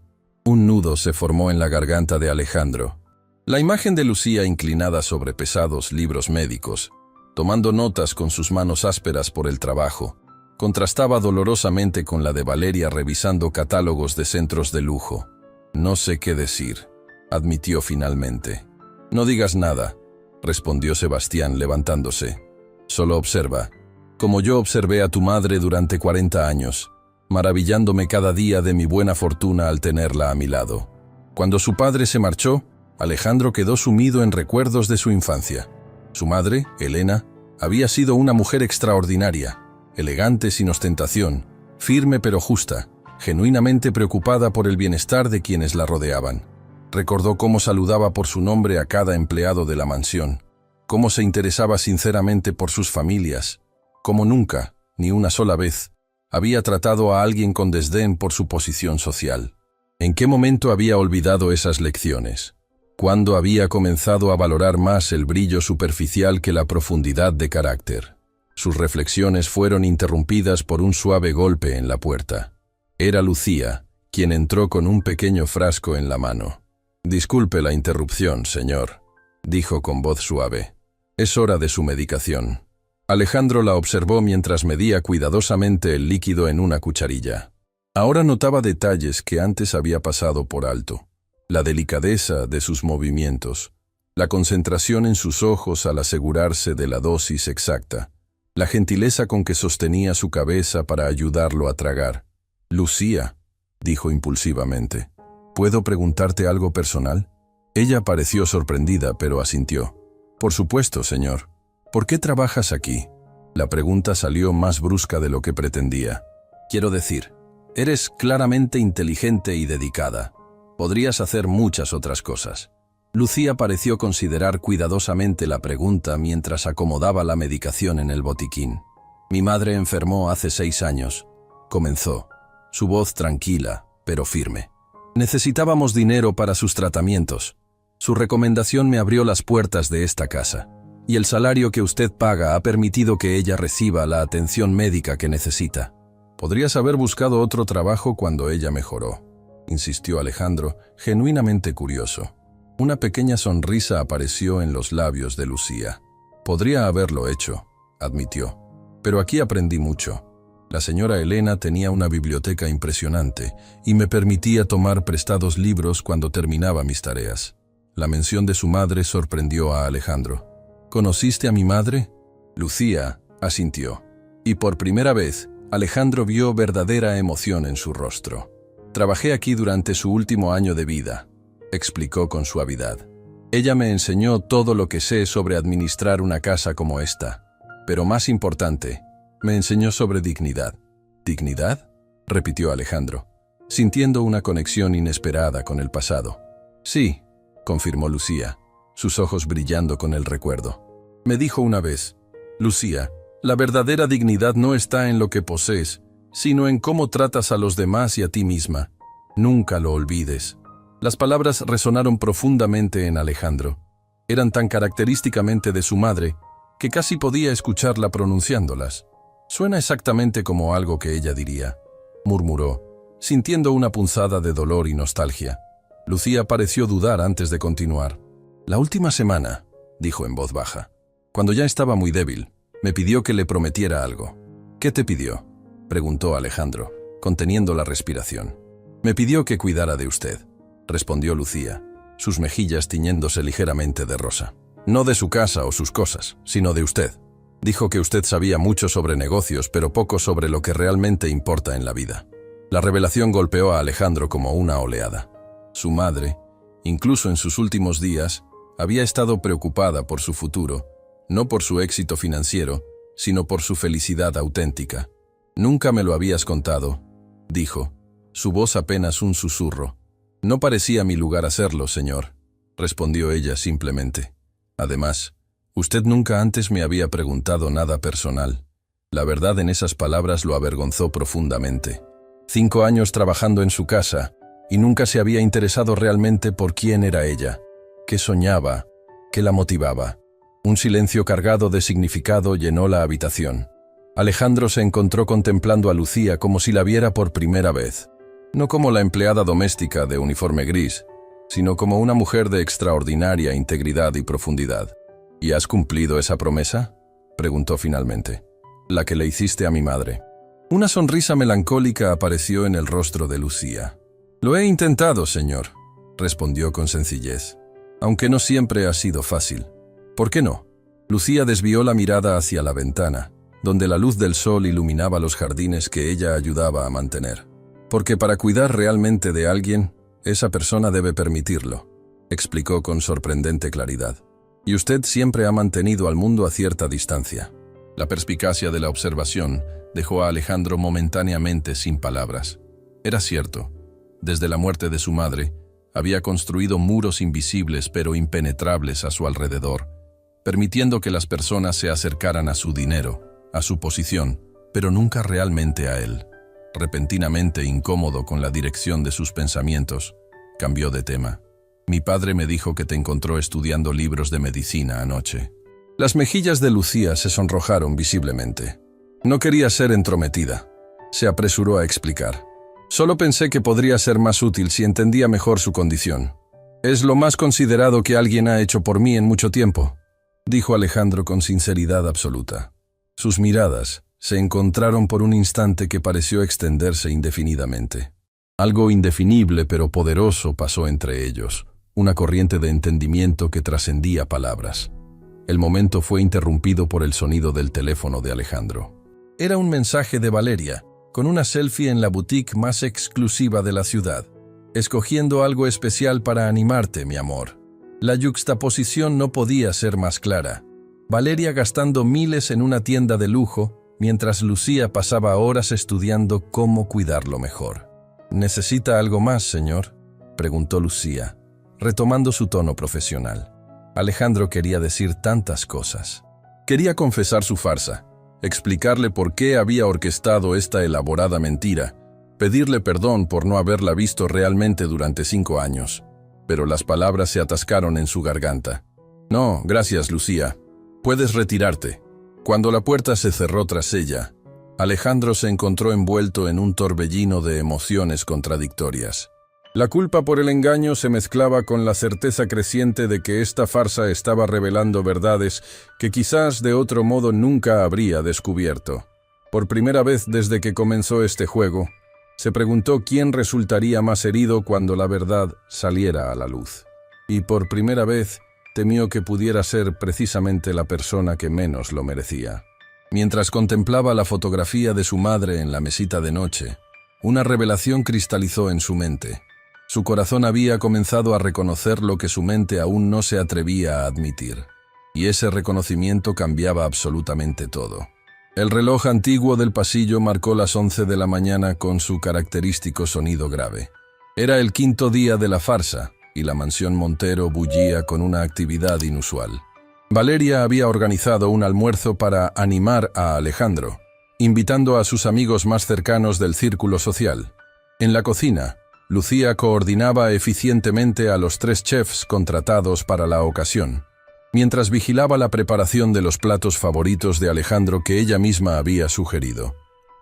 Un nudo se formó en la garganta de Alejandro. La imagen de Lucía inclinada sobre pesados libros médicos, tomando notas con sus manos ásperas por el trabajo, contrastaba dolorosamente con la de Valeria revisando catálogos de centros de lujo. «No sé qué decir», admitió finalmente. «No digas nada», respondió Sebastián levantándose. «Solo observa, como yo observé a tu madre durante 40 años, maravillándome cada día de mi buena fortuna al tenerla a mi lado». Cuando su padre se marchó, Alejandro quedó sumido en recuerdos de su infancia. Su madre, Elena, había sido una mujer extraordinaria, elegante sin ostentación, firme pero justa, genuinamente preocupada por el bienestar de quienes la rodeaban. Recordó cómo saludaba por su nombre a cada empleado de la mansión, cómo se interesaba sinceramente por sus familias, cómo nunca, ni una sola vez, había tratado a alguien con desdén por su posición social. ¿En qué momento había olvidado esas lecciones? ¿Cuándo había comenzado a valorar más el brillo superficial que la profundidad de carácter? Sus reflexiones fueron interrumpidas por un suave golpe en la puerta. Era Lucía, quien entró con un pequeño frasco en la mano. «Disculpe la interrupción, señor», dijo con voz suave. «Es hora de su medicación». Alejandro la observó mientras medía cuidadosamente el líquido en una cucharilla. Ahora notaba detalles que antes había pasado por alto. La delicadeza de sus movimientos, la concentración en sus ojos al asegurarse de la dosis exacta, la gentileza con que sostenía su cabeza para ayudarlo a tragar. «Lucía», dijo impulsivamente, «¿puedo preguntarte algo personal?». Ella pareció sorprendida, pero asintió. «Por supuesto, señor. ¿Por qué trabajas aquí?». La pregunta salió más brusca de lo que pretendía. «Quiero decir, eres claramente inteligente y dedicada. Podrías hacer muchas otras cosas». Lucía pareció considerar cuidadosamente la pregunta mientras acomodaba la medicación en el botiquín. «Mi madre enfermó hace 6 años», comenzó, su voz tranquila, pero firme. «Necesitábamos dinero para sus tratamientos. Su recomendación me abrió las puertas de esta casa, y el salario que usted paga ha permitido que ella reciba la atención médica que necesita. Podrías haber buscado otro trabajo cuando ella mejoró», insistió Alejandro, genuinamente curioso. Una pequeña sonrisa apareció en los labios de Lucía. «Podría haberlo hecho», admitió, «pero aquí aprendí mucho. La señora Elena tenía una biblioteca impresionante y me permitía tomar prestados libros cuando terminaba mis tareas». La mención de su madre sorprendió a Alejandro. «¿Conociste a mi madre?». Lucía asintió, y por primera vez Alejandro vio verdadera emoción en su rostro. Trabajé aquí durante su último año de vida, explicó con suavidad. Ella me enseñó todo lo que sé sobre administrar una casa como esta, pero más importante, me enseñó sobre dignidad. ¿Dignidad?, repitió Alejandro, sintiendo una conexión inesperada con el pasado. Sí, confirmó Lucía, sus ojos brillando con el recuerdo. Me dijo una vez: Lucía, la verdadera dignidad no está en lo que posees, sino en cómo tratas a los demás y a ti misma. Nunca lo olvides. Las palabras resonaron profundamente en Alejandro. Eran tan característicamente de su madre que casi podía escucharla pronunciándolas. Suena exactamente como algo que ella diría, murmuró, sintiendo una punzada de dolor y nostalgia. Lucía pareció dudar antes de continuar. La última semana, dijo en voz baja, cuando ya estaba muy débil, me pidió que le prometiera algo. ¿Qué te pidió?, preguntó Alejandro, conteniendo la respiración. Me pidió que cuidara de usted, respondió Lucía, sus mejillas tiñéndose ligeramente de rosa. No de su casa o sus cosas, sino de usted. Dijo que usted sabía mucho sobre negocios, pero poco sobre lo que realmente importa en la vida. La revelación golpeó a Alejandro como una oleada. Su madre, incluso en sus últimos días, había estado preocupada por su futuro, no por su éxito financiero, sino por su felicidad auténtica. Nunca me lo habías contado, dijo, su voz apenas un susurro. No parecía mi lugar hacerlo, señor, respondió ella simplemente. Además, usted nunca antes me había preguntado nada personal. La verdad en esas palabras lo avergonzó profundamente. 5 años trabajando en su casa, y nunca se había interesado realmente por quién era ella, qué soñaba, qué la motivaba. Un silencio cargado de significado llenó la habitación. Alejandro se encontró contemplando a Lucía como si la viera por primera vez. No como la empleada doméstica de uniforme gris, sino como una mujer de extraordinaria integridad y profundidad. ¿Y has cumplido esa promesa?, preguntó finalmente. La que le hiciste a mi madre. Una sonrisa melancólica apareció en el rostro de Lucía. Lo he intentado, señor, respondió con sencillez, aunque no siempre ha sido fácil. ¿Por qué no? Lucía desvió la mirada hacia la ventana, donde la luz del sol iluminaba los jardines que ella ayudaba a mantener. Porque para cuidar realmente de alguien, esa persona debe permitirlo, explicó con sorprendente claridad. Y usted siempre ha mantenido al mundo a cierta distancia. La perspicacia de la observación dejó a Alejandro momentáneamente sin palabras. Era cierto, desde la muerte de su madre, había construido muros invisibles pero impenetrables a su alrededor, permitiendo que las personas se acercaran a su dinero, a su posición, pero nunca realmente a él. Repentinamente incómodo con la dirección de sus pensamientos, cambió de tema. Mi padre me dijo que te encontró estudiando libros de medicina anoche. Las mejillas de Lucía se sonrojaron visiblemente. No quería ser entrometida. Se apresuró a explicar. Solo pensé que podría ser más útil si entendía mejor su condición. Es lo más considerado que alguien ha hecho por mí en mucho tiempo, dijo Alejandro con sinceridad absoluta. Sus miradas se encontraron por un instante que pareció extenderse indefinidamente. Algo indefinible pero poderoso pasó entre ellos, una corriente de entendimiento que trascendía palabras. El momento fue interrumpido por el sonido del teléfono de Alejandro. Era un mensaje de Valeria, con una selfie en la boutique más exclusiva de la ciudad, escogiendo algo especial para animarte, mi amor. La yuxtaposición no podía ser más clara. Valeria gastando miles en una tienda de lujo, mientras Lucía pasaba horas estudiando cómo cuidarlo mejor. ¿Necesita algo más, señor?, preguntó Lucía, retomando su tono profesional. Alejandro quería decir tantas cosas. Quería confesar su farsa, explicarle por qué había orquestado esta elaborada mentira, pedirle perdón por no haberla visto realmente durante 5 años. Pero las palabras se atascaron en su garganta. No, gracias, Lucía. Puedes retirarte. Cuando la puerta se cerró tras ella, Alejandro se encontró envuelto en un torbellino de emociones contradictorias. La culpa por el engaño se mezclaba con la certeza creciente de que esta farsa estaba revelando verdades que quizás de otro modo nunca habría descubierto. Por primera vez desde que comenzó este juego, se preguntó quién resultaría más herido cuando la verdad saliera a la luz. Y por primera vez temió que pudiera ser precisamente la persona que menos lo merecía. Mientras contemplaba la fotografía de su madre en la mesita de noche, Una revelación cristalizó en su mente. Su corazón había comenzado a reconocer lo que su mente aún no se atrevía a admitir. Y ese reconocimiento cambiaba absolutamente todo. El reloj antiguo del pasillo marcó las 11 de la mañana con su característico sonido grave. Era el quinto día de la farsa, y la mansión Montero bullía con una actividad inusual. Valeria había organizado un almuerzo para animar a Alejandro, invitando a sus amigos más cercanos del círculo social. En la cocina, Lucía coordinaba eficientemente a los 3 chefs contratados para la ocasión, mientras vigilaba la preparación de los platos favoritos de Alejandro que ella misma había sugerido.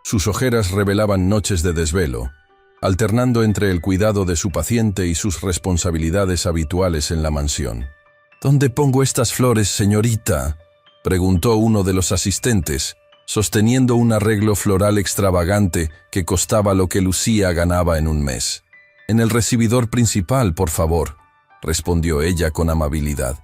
Sus ojeras revelaban noches de desvelo, alternando entre el cuidado de su paciente y sus responsabilidades habituales en la mansión. «¿Dónde pongo estas flores, señorita?», preguntó uno de los asistentes, sosteniendo un arreglo floral extravagante que costaba lo que Lucía ganaba en un mes. «En el recibidor principal, por favor», respondió ella con amabilidad.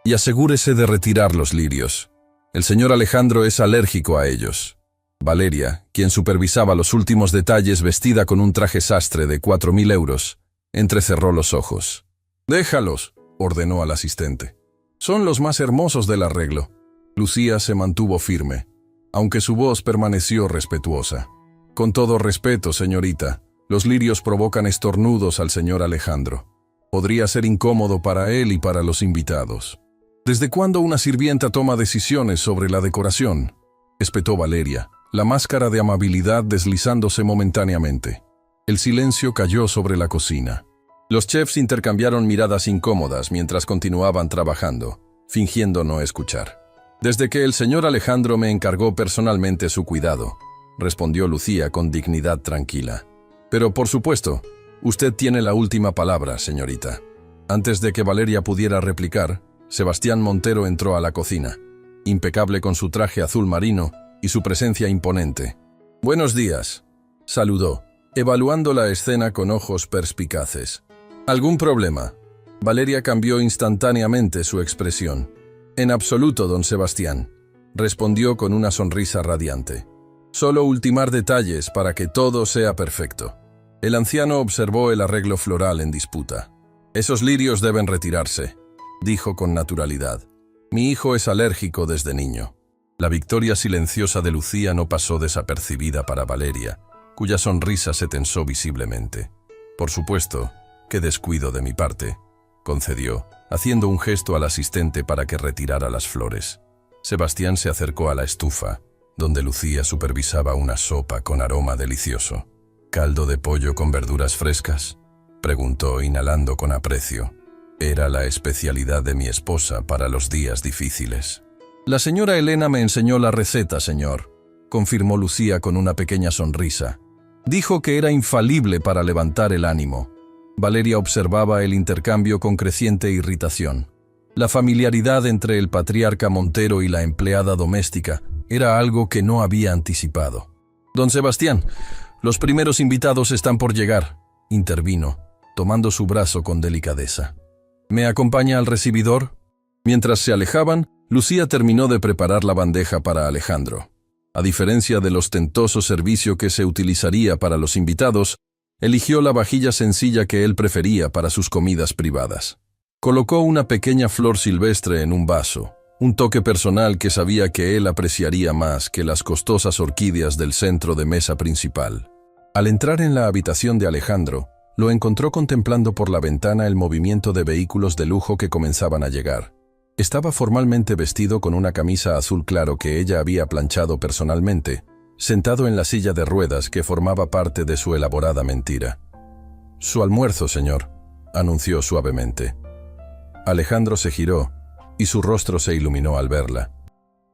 «Y asegúrese de retirar los lirios. El señor Alejandro es alérgico a ellos». Valeria, quien supervisaba los últimos detalles vestida con un traje sastre de 4.000 euros, entrecerró los ojos. «Déjalos», ordenó al asistente. «Son los más hermosos del arreglo». Lucía se mantuvo firme, aunque su voz permaneció respetuosa. «Con todo respeto, señorita, los lirios provocan estornudos al señor Alejandro. Podría ser incómodo para él y para los invitados». «¿Desde cuándo una sirvienta toma decisiones sobre la decoración?», espetó Valeria, la máscara de amabilidad deslizándose momentáneamente. El silencio cayó sobre la cocina. Los chefs intercambiaron miradas incómodas mientras continuaban trabajando, fingiendo no escuchar. «Desde que el señor Alejandro me encargó personalmente su cuidado», respondió Lucía con dignidad tranquila. «Pero por supuesto, usted tiene la última palabra, señorita». Antes de que Valeria pudiera replicar, Sebastián Montero entró a la cocina, impecable con su traje azul marino y su presencia imponente. «Buenos días», saludó, evaluando la escena con ojos perspicaces. «¿Algún problema?». Valeria cambió instantáneamente su expresión. «En absoluto, don Sebastián», respondió con una sonrisa radiante. «Solo ultimar detalles para que todo sea perfecto». El anciano observó el arreglo floral en disputa. «Esos lirios deben retirarse», dijo con naturalidad. «Mi hijo es alérgico desde niño». La victoria silenciosa de Lucía no pasó desapercibida para Valeria, cuya sonrisa se tensó visiblemente. «Por supuesto, qué descuido de mi parte», concedió, haciendo un gesto al asistente para que retirara las flores. Sebastián se acercó a la estufa, donde Lucía supervisaba una sopa con aroma delicioso. «¿Caldo de pollo con verduras frescas?», preguntó inhalando con aprecio. «Era la especialidad de mi esposa para los días difíciles». «La señora Elena me enseñó la receta, señor», confirmó Lucía con una pequeña sonrisa. «Dijo que era infalible para levantar el ánimo». Valeria observaba el intercambio con creciente irritación. La familiaridad entre el patriarca Montero y la empleada doméstica era algo que no había anticipado. «Don Sebastián, los primeros invitados están por llegar», intervino, tomando su brazo con delicadeza. «¿Me acompaña al recibidor?». Mientras se alejaban, Lucía terminó de preparar la bandeja para Alejandro. A diferencia del ostentoso servicio que se utilizaría para los invitados, eligió la vajilla sencilla que él prefería para sus comidas privadas. Colocó una pequeña flor silvestre en un vaso, un toque personal que sabía que él apreciaría más que las costosas orquídeas del centro de mesa principal. Al entrar en la habitación de Alejandro, lo encontró contemplando por la ventana el movimiento de vehículos de lujo que comenzaban a llegar. Estaba formalmente vestido con una camisa azul claro que ella había planchado personalmente, sentado en la silla de ruedas que formaba parte de su elaborada mentira. «Su almuerzo, señor», anunció suavemente. Alejandro se giró, y su rostro se iluminó al verla.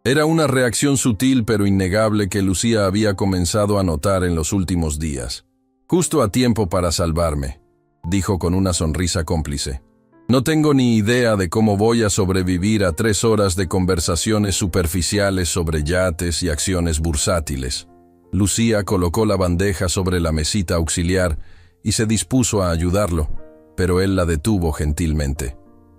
Era una reacción sutil pero innegable que Lucía había comenzado a notar en los últimos días. «Justo a tiempo para salvarme», dijo con una sonrisa cómplice. «No tengo ni idea de cómo voy a sobrevivir a 3 horas de conversaciones superficiales sobre yates y acciones bursátiles». Lucía colocó la bandeja sobre la mesita auxiliar y se dispuso a ayudarlo, pero él la detuvo gentilmente.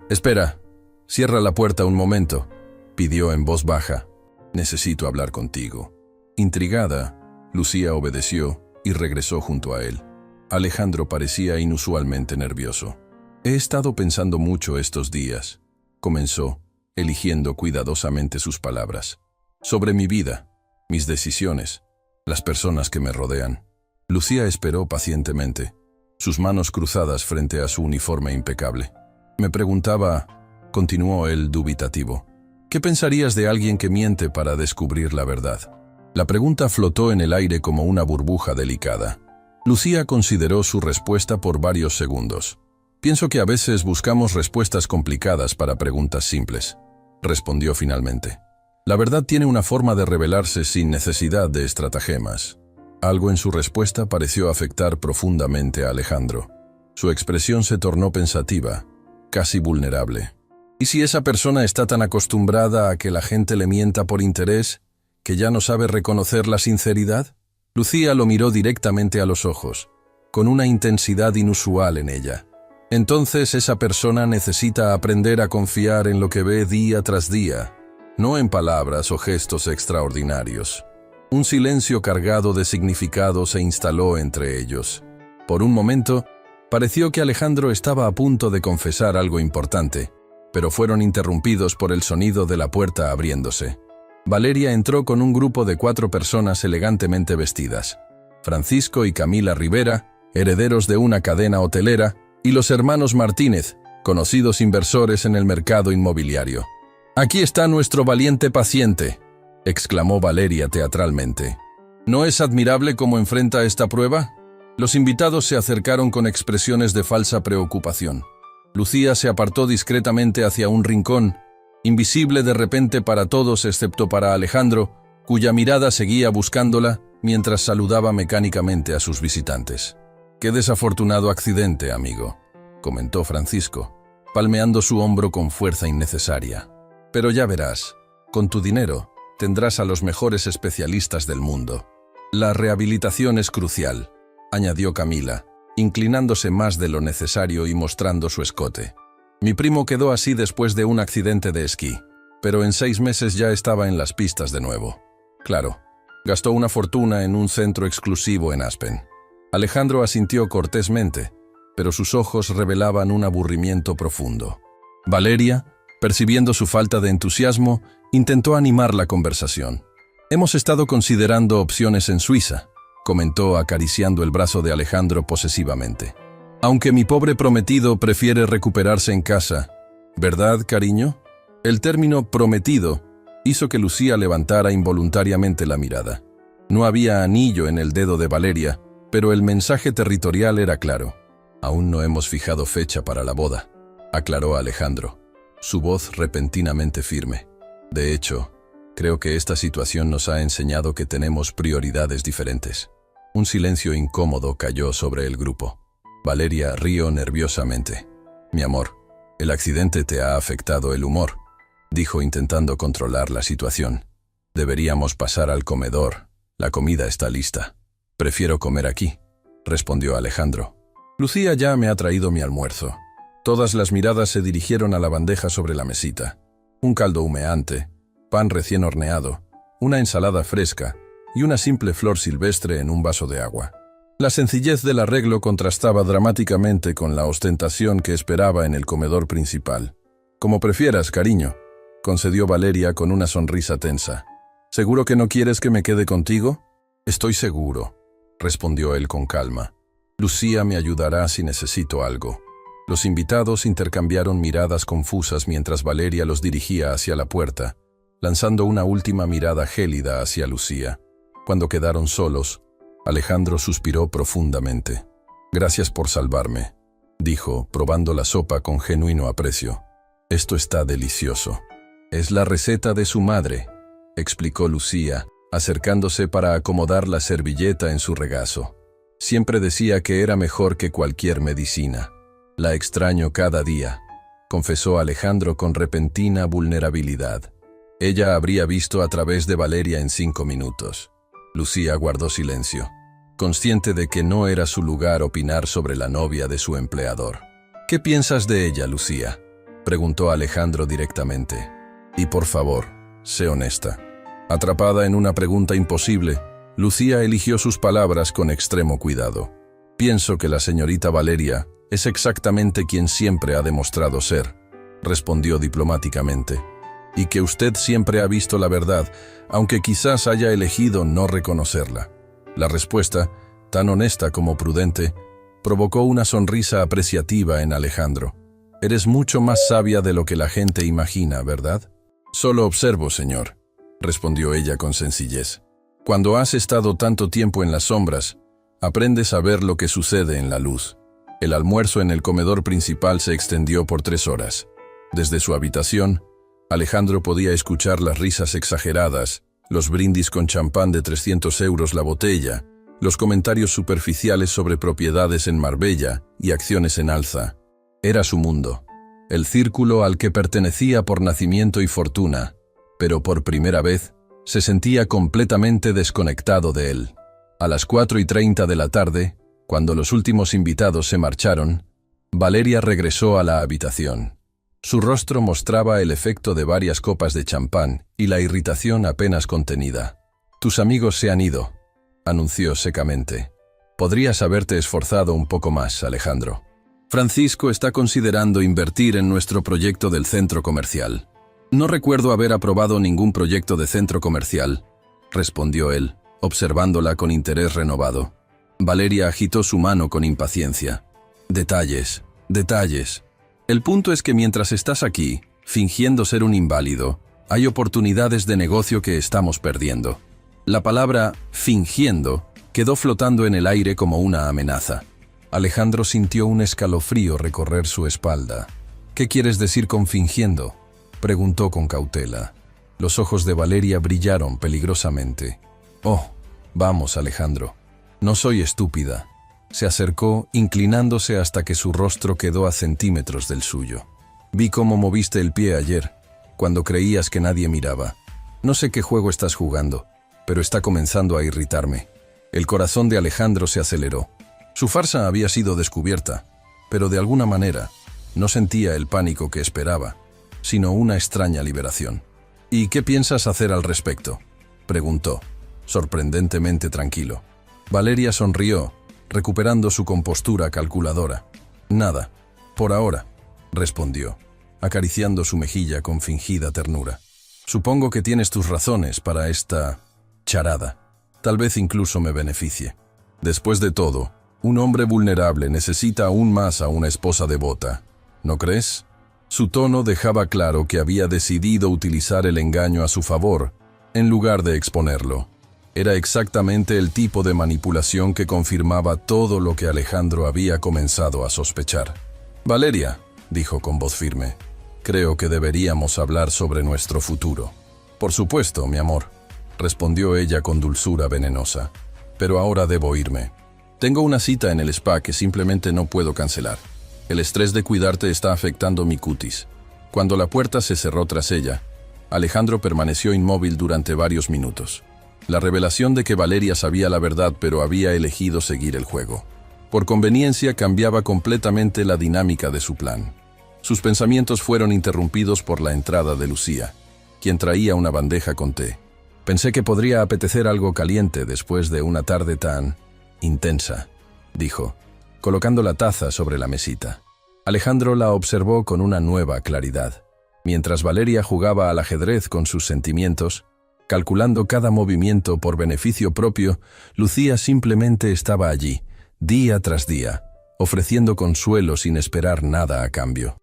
«Espera, cierra la puerta un momento», pidió en voz baja. «Necesito hablar contigo». Intrigada, Lucía obedeció y regresó junto a él. Alejandro parecía inusualmente nervioso. «He estado pensando mucho estos días», comenzó, eligiendo cuidadosamente sus palabras, «sobre mi vida, mis decisiones, las personas que me rodean». Lucía esperó pacientemente, sus manos cruzadas frente a su uniforme impecable. «Me preguntaba», continuó él dubitativo, «¿qué pensarías de alguien que miente para descubrir la verdad?». La pregunta flotó en el aire como una burbuja delicada. Lucía consideró su respuesta por varios segundos. «Pienso que a veces buscamos respuestas complicadas para preguntas simples», respondió finalmente. «La verdad tiene una forma de revelarse sin necesidad de estratagemas». Algo en su respuesta pareció afectar profundamente a Alejandro. Su expresión se tornó pensativa, casi vulnerable. ¿Y si esa persona está tan acostumbrada a que la gente le mienta por interés, que ya no sabe reconocer la sinceridad? Lucía lo miró directamente a los ojos, con una intensidad inusual en ella. Entonces esa persona necesita aprender a confiar en lo que ve día tras día, no en palabras o gestos extraordinarios. Un silencio cargado de significado se instaló entre ellos. Por un momento, pareció que Alejandro estaba a punto de confesar algo importante, pero fueron interrumpidos por el sonido de la puerta abriéndose. Valeria entró con un grupo de 4 personas elegantemente vestidas. Francisco y Camila Rivera, herederos de una cadena hotelera, y los hermanos Martínez, conocidos inversores en el mercado inmobiliario. «Aquí está nuestro valiente paciente», exclamó Valeria teatralmente. ¿No es admirable cómo enfrenta esta prueba? Los invitados se acercaron con expresiones de falsa preocupación. Lucía se apartó discretamente hacia un rincón, invisible de repente para todos excepto para Alejandro, cuya mirada seguía buscándola mientras saludaba mecánicamente a sus visitantes. «Qué desafortunado accidente, amigo», comentó Francisco, palmeando su hombro con fuerza innecesaria. «Pero ya verás, con tu dinero tendrás a los mejores especialistas del mundo. La rehabilitación es crucial», añadió Camila, inclinándose más de lo necesario y mostrando su escote. «Mi primo quedó así después de un accidente de esquí, pero en 6 meses ya estaba en las pistas de nuevo. Claro, gastó una fortuna en un centro exclusivo en Aspen». Alejandro asintió cortésmente, pero sus ojos revelaban un aburrimiento profundo. Valeria, percibiendo su falta de entusiasmo, intentó animar la conversación. «Hemos estado considerando opciones en Suiza», comentó acariciando el brazo de Alejandro posesivamente. «Aunque mi pobre prometido prefiere recuperarse en casa. ¿Verdad, cariño?». El término «prometido» hizo que Lucía levantara involuntariamente la mirada. No había anillo en el dedo de Valeria, pero el mensaje territorial era claro. «Aún no hemos fijado fecha para la boda», aclaró Alejandro, su voz repentinamente firme. «De hecho, creo que esta situación nos ha enseñado que tenemos prioridades diferentes». Un silencio incómodo cayó sobre el grupo. Valeria rió nerviosamente. «Mi amor, el accidente te ha afectado el humor», dijo intentando controlar la situación. «Deberíamos pasar al comedor. La comida está lista». «Prefiero comer aquí», respondió Alejandro. «Lucía ya me ha traído mi almuerzo». Todas las miradas se dirigieron a la bandeja sobre la mesita. Un caldo humeante, pan recién horneado, una ensalada fresca y una simple flor silvestre en un vaso de agua. La sencillez del arreglo contrastaba dramáticamente con la ostentación que esperaba en el comedor principal. «Como prefieras, cariño», concedió Valeria con una sonrisa tensa. «¿Seguro que no quieres que me quede contigo?». «Estoy seguro», respondió él con calma. «Lucía me ayudará si necesito algo». Los invitados intercambiaron miradas confusas mientras Valeria los dirigía hacia la puerta, lanzando una última mirada gélida hacia Lucía. Cuando quedaron solos, Alejandro suspiró profundamente. «Gracias por salvarme», dijo, probando la sopa con genuino aprecio. «Esto está delicioso». «Es la receta de su madre», explicó Lucía, acercándose para acomodar la servilleta en su regazo. «Siempre decía que era mejor que cualquier medicina. La extraño cada día», confesó Alejandro con repentina vulnerabilidad. Ella habría visto a través de Valeria en 5 minutos. Lucía guardó silencio, consciente de que no era su lugar opinar sobre la novia de su empleador. «¿Qué piensas de ella, Lucía?», preguntó Alejandro directamente. «Y por favor, sé honesta». Atrapada en una pregunta imposible, Lucía eligió sus palabras con extremo cuidado. «Pienso que la señorita Valeria es exactamente quien siempre ha demostrado ser», respondió diplomáticamente. «Y que usted siempre ha visto la verdad, aunque quizás haya elegido no reconocerla». La respuesta, tan honesta como prudente, provocó una sonrisa apreciativa en Alejandro. «Eres mucho más sabia de lo que la gente imagina, ¿verdad?» «Solo observo, señor», respondió ella con sencillez. «Cuando has estado tanto tiempo en las sombras, aprendes a ver lo que sucede en la luz». El almuerzo en el comedor principal se extendió por 3 horas. Desde su habitación, Alejandro podía escuchar las risas exageradas, los brindis con champán de 300 euros la botella, los comentarios superficiales sobre propiedades en Marbella y acciones en alza. Era su mundo, el círculo al que pertenecía por nacimiento y fortuna, pero por primera vez se sentía completamente desconectado de él. A las 4:30 de la tarde, cuando los últimos invitados se marcharon, Valeria regresó a la habitación. Su rostro mostraba el efecto de varias copas de champán y la irritación apenas contenida. «Tus amigos se han ido», anunció secamente. «Podrías haberte esforzado un poco más, Alejandro. Francisco está considerando invertir en nuestro proyecto del centro comercial». «No recuerdo haber aprobado ningún proyecto de centro comercial», respondió él, observándola con interés renovado. Valeria agitó su mano con impaciencia. «Detalles, detalles. El punto es que mientras estás aquí, fingiendo ser un inválido, hay oportunidades de negocio que estamos perdiendo». La palabra «fingiendo» quedó flotando en el aire como una amenaza. Alejandro sintió un escalofrío recorrer su espalda. «¿Qué quieres decir con fingiendo?», preguntó con cautela. Los ojos de Valeria brillaron peligrosamente. «Oh, vamos, Alejandro. No soy estúpida». Se acercó, inclinándose hasta que su rostro quedó a centímetros del suyo. «Vi cómo moviste el pie ayer, cuando creías que nadie miraba. No sé qué juego estás jugando, pero está comenzando a irritarme». El corazón de Alejandro se aceleró. Su farsa había sido descubierta, pero de alguna manera no sentía el pánico que esperaba, sino una extraña liberación. «¿Y qué piensas hacer al respecto?», preguntó, sorprendentemente tranquilo. Valeria sonrió, recuperando su compostura calculadora. «Nada, por ahora», respondió, acariciando su mejilla con fingida ternura. «Supongo que tienes tus razones para esta charada. Tal vez incluso me beneficie. Después de todo, un hombre vulnerable necesita aún más a una esposa devota, ¿no crees?». Su tono dejaba claro que había decidido utilizar el engaño a su favor, en lugar de exponerlo. Era exactamente el tipo de manipulación que confirmaba todo lo que Alejandro había comenzado a sospechar. «Valeria», dijo con voz firme, «creo que deberíamos hablar sobre nuestro futuro». «Por supuesto, mi amor», respondió ella con dulzura venenosa. «Pero ahora debo irme. Tengo una cita en el spa que simplemente no puedo cancelar. El estrés de cuidarte está afectando mi cutis». Cuando la puerta se cerró tras ella, Alejandro permaneció inmóvil durante varios minutos. La revelación de que Valeria sabía la verdad pero había elegido seguir el juego. Por conveniencia cambiaba completamente la dinámica de su plan. Sus pensamientos fueron interrumpidos por la entrada de Lucía, quien traía una bandeja con té. «Pensé que podría apetecer algo caliente después de una tarde tan intensa», dijo, colocando la taza sobre la mesita. Alejandro la observó con una nueva claridad. Mientras Valeria jugaba al ajedrez con sus sentimientos, calculando cada movimiento por beneficio propio, Lucía simplemente estaba allí, día tras día, ofreciendo consuelo sin esperar nada a cambio.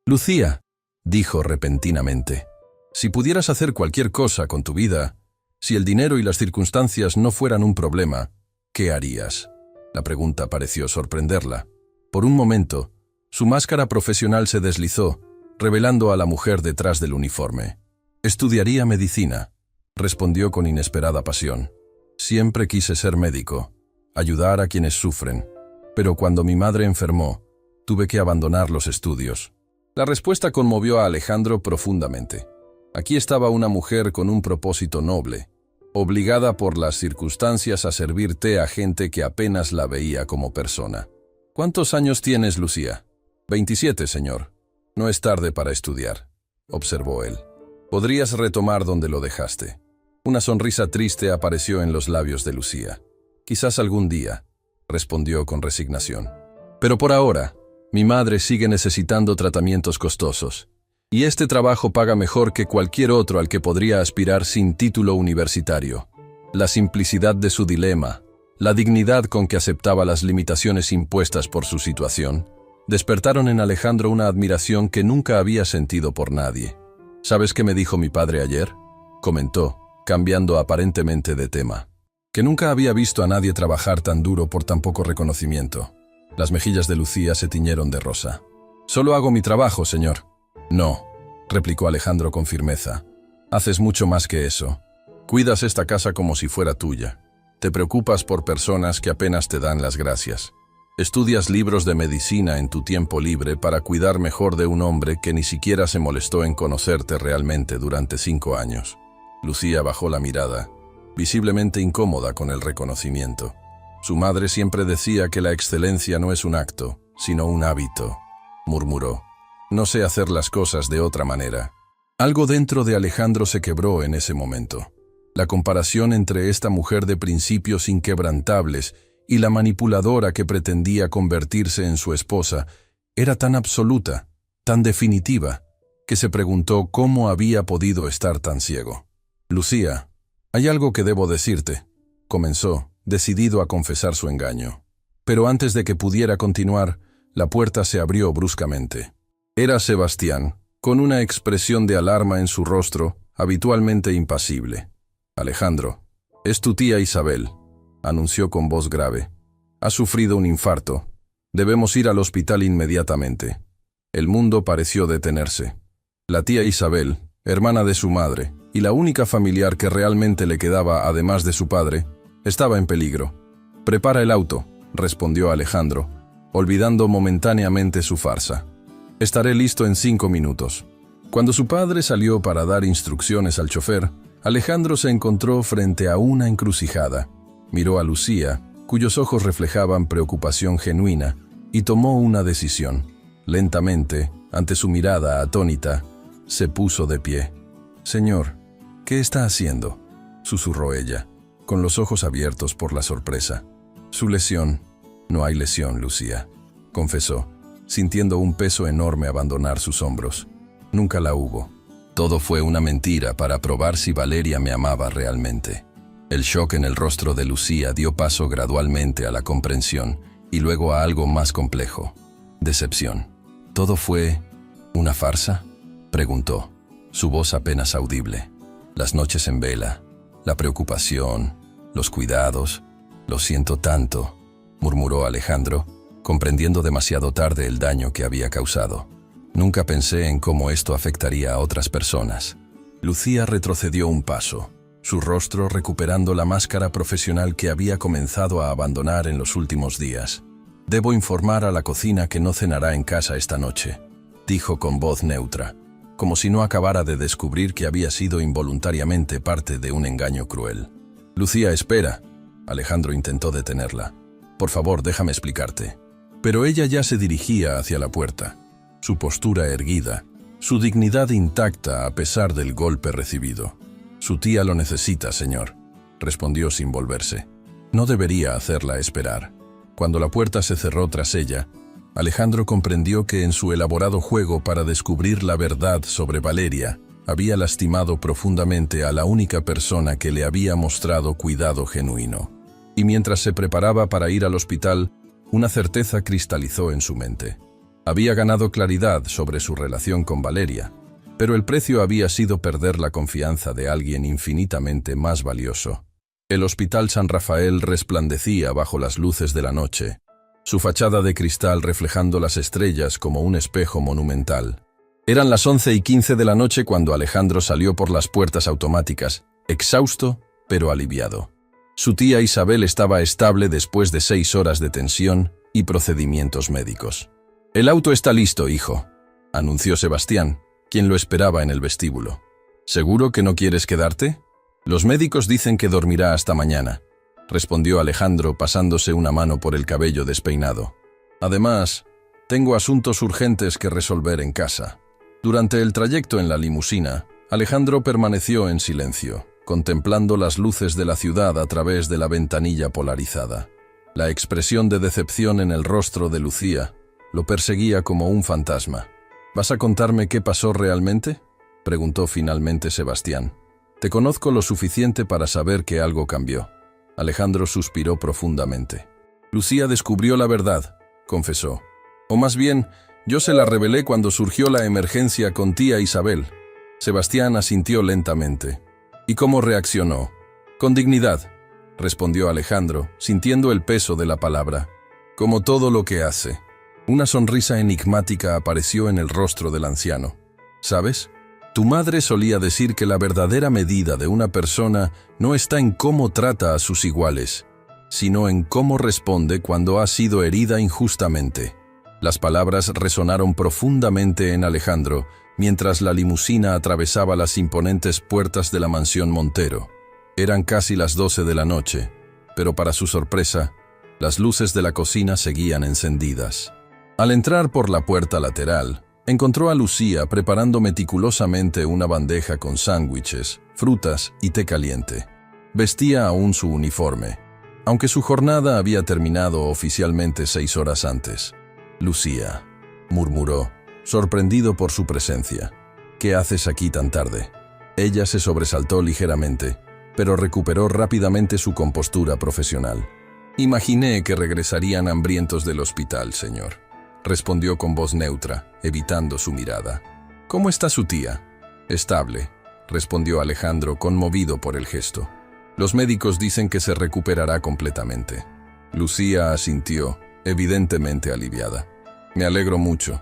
«Lucía», dijo repentinamente, «si pudieras hacer cualquier cosa con tu vida, si el dinero y las circunstancias no fueran un problema, ¿qué harías?». La pregunta pareció sorprenderla. Por un momento, su máscara profesional se deslizó, revelando a la mujer detrás del uniforme. «Estudiaría medicina», respondió con inesperada pasión. «Siempre quise ser médico, ayudar a quienes sufren, pero cuando mi madre enfermó, tuve que abandonar los estudios». La respuesta conmovió a Alejandro profundamente. Aquí estaba una mujer con un propósito noble, obligada por las circunstancias a servir té a gente que apenas la veía como persona. «¿Cuántos años tienes, Lucía?». «27, señor». «No es tarde para estudiar», observó él. «Podrías retomar donde lo dejaste». Una sonrisa triste apareció en los labios de Lucía. «Quizás algún día», respondió con resignación. «Pero por ahora, mi madre sigue necesitando tratamientos costosos. Y este trabajo paga mejor que cualquier otro al que podría aspirar sin título universitario. La simplicidad de su dilema, la dignidad con que aceptaba las limitaciones impuestas por su situación, despertaron en Alejandro una admiración que nunca había sentido por nadie. «¿Sabes qué me dijo mi padre ayer?», comentó, cambiando aparentemente de tema. «Que nunca había visto a nadie trabajar tan duro por tan poco reconocimiento». Las mejillas de Lucía se tiñeron de rosa. «Solo hago mi trabajo, señor». «No», replicó Alejandro con firmeza. «Haces mucho más que eso. Cuidas esta casa como si fuera tuya. Te preocupas por personas que apenas te dan las gracias. Estudias libros de medicina en tu tiempo libre para cuidar mejor de un hombre que ni siquiera se molestó en conocerte realmente durante 5 años». Lucía bajó la mirada, visiblemente incómoda con el reconocimiento. Su madre siempre decía que la excelencia no es un acto, sino un hábito, murmuró. «No sé hacer las cosas de otra manera». Algo dentro de Alejandro se quebró en ese momento. La comparación entre esta mujer de principios inquebrantables y la manipuladora que pretendía convertirse en su esposa era tan absoluta, tan definitiva, que se preguntó cómo había podido estar tan ciego. «Lucía, hay algo que debo decirte», comenzó, decidido a confesar su engaño. Pero antes de que pudiera continuar, la puerta se abrió bruscamente. Era Sebastián, con una expresión de alarma en su rostro, habitualmente impasible. «Alejandro, es tu tía Isabel», anunció con voz grave. «Ha sufrido un infarto. Debemos ir al hospital inmediatamente». El mundo pareció detenerse. La tía Isabel, hermana de su madre, y la única familiar que realmente le quedaba además de su padre, estaba en peligro. «Prepara el auto», respondió Alejandro, olvidando momentáneamente su farsa. «Estaré listo en 5 minutos». Cuando su padre salió para dar instrucciones al chofer, Alejandro se encontró frente a una encrucijada. Miró a Lucía, cuyos ojos reflejaban preocupación genuina, y tomó una decisión. Lentamente, ante su mirada atónita, se puso de pie. «Señor, ¿qué está haciendo?», susurró ella, con los ojos abiertos por la sorpresa. «Su lesión». «No hay lesión, Lucía», confesó, sintiendo un peso enorme abandonar sus hombros. «Nunca la hubo. Todo fue una mentira para probar si Valeria me amaba realmente». El shock en el rostro de Lucía dio paso gradualmente a la comprensión y luego a algo más complejo. Decepción. «¿Todo fue una farsa?», preguntó, su voz apenas audible. «Las noches en vela, la preocupación, los cuidados. Lo siento tanto», murmuró Alejandro, comprendiendo demasiado tarde el daño que había causado. «Nunca pensé en cómo esto afectaría a otras personas». Lucía retrocedió un paso, su rostro recuperando la máscara profesional que había comenzado a abandonar en los últimos días. «Debo informar a la cocina que no cenará en casa esta noche», dijo con voz neutra, como si no acabara de descubrir que había sido involuntariamente parte de un engaño cruel. «Lucía, espera», Alejandro intentó detenerla. «Por favor, déjame explicarte». Pero ella ya se dirigía hacia la puerta, su postura erguida, su dignidad intacta a pesar del golpe recibido. «Su tía lo necesita, señor», respondió sin volverse. No debería hacerla esperar. Cuando la puerta se cerró tras ella, Alejandro comprendió que en su elaborado juego para descubrir la verdad sobre Valeria, había lastimado profundamente a la única persona que le había mostrado cuidado genuino. Y mientras se preparaba para ir al hospital, una certeza cristalizó en su mente. Había ganado claridad sobre su relación con Valeria, pero el precio había sido perder la confianza de alguien infinitamente más valioso. El Hospital San Rafael resplandecía bajo las luces de la noche, su fachada de cristal reflejando las estrellas como un espejo monumental. Eran las 11:15 de la noche cuando Alejandro salió por las puertas automáticas, exhausto pero aliviado. Su tía Isabel estaba estable después de 6 horas de tensión y procedimientos médicos. «El auto está listo, hijo», anunció Sebastián, quien lo esperaba en el vestíbulo. «¿Seguro que no quieres quedarte?» «Los médicos dicen que dormirá hasta mañana», respondió Alejandro pasándose una mano por el cabello despeinado. «Además, tengo asuntos urgentes que resolver en casa». Durante el trayecto en la limusina, Alejandro permaneció en silencio, contemplando las luces de la ciudad a través de la ventanilla polarizada. La expresión de decepción en el rostro de Lucía lo perseguía como un fantasma. ¿Vas a contarme qué pasó realmente?, preguntó finalmente Sebastián. Te conozco lo suficiente para saber que algo cambió. Alejandro suspiró profundamente. Lucía descubrió la verdad, confesó. O más bien, yo se la revelé cuando surgió la emergencia con tía Isabel. Sebastián asintió lentamente. ¿Y cómo reaccionó? Con dignidad, respondió Alejandro, sintiendo el peso de la palabra. Como todo lo que hace. Una sonrisa enigmática apareció en el rostro del anciano. ¿Sabes? Tu madre solía decir que la verdadera medida de una persona no está en cómo trata a sus iguales, sino en cómo responde cuando ha sido herida injustamente. Las palabras resonaron profundamente en Alejandro mientras la limusina atravesaba las imponentes puertas de la mansión Montero. Eran casi las 12 de la noche, pero para su sorpresa, las luces de la cocina seguían encendidas. Al entrar por la puerta lateral, encontró a Lucía preparando meticulosamente una bandeja con sándwiches, frutas y té caliente. Vestía aún su uniforme, aunque su jornada había terminado oficialmente 6 horas antes. «Lucía», murmuró, sorprendido por su presencia. «¿Qué haces aquí tan tarde?» Ella se sobresaltó ligeramente, pero recuperó rápidamente su compostura profesional. «Imaginé que regresarían hambrientos del hospital, señor», respondió con voz neutra, evitando su mirada. «¿Cómo está su tía?» «Estable», respondió Alejandro, conmovido por el gesto. «Los médicos dicen que se recuperará completamente». Lucía asintió, evidentemente aliviada. «Me alegro mucho.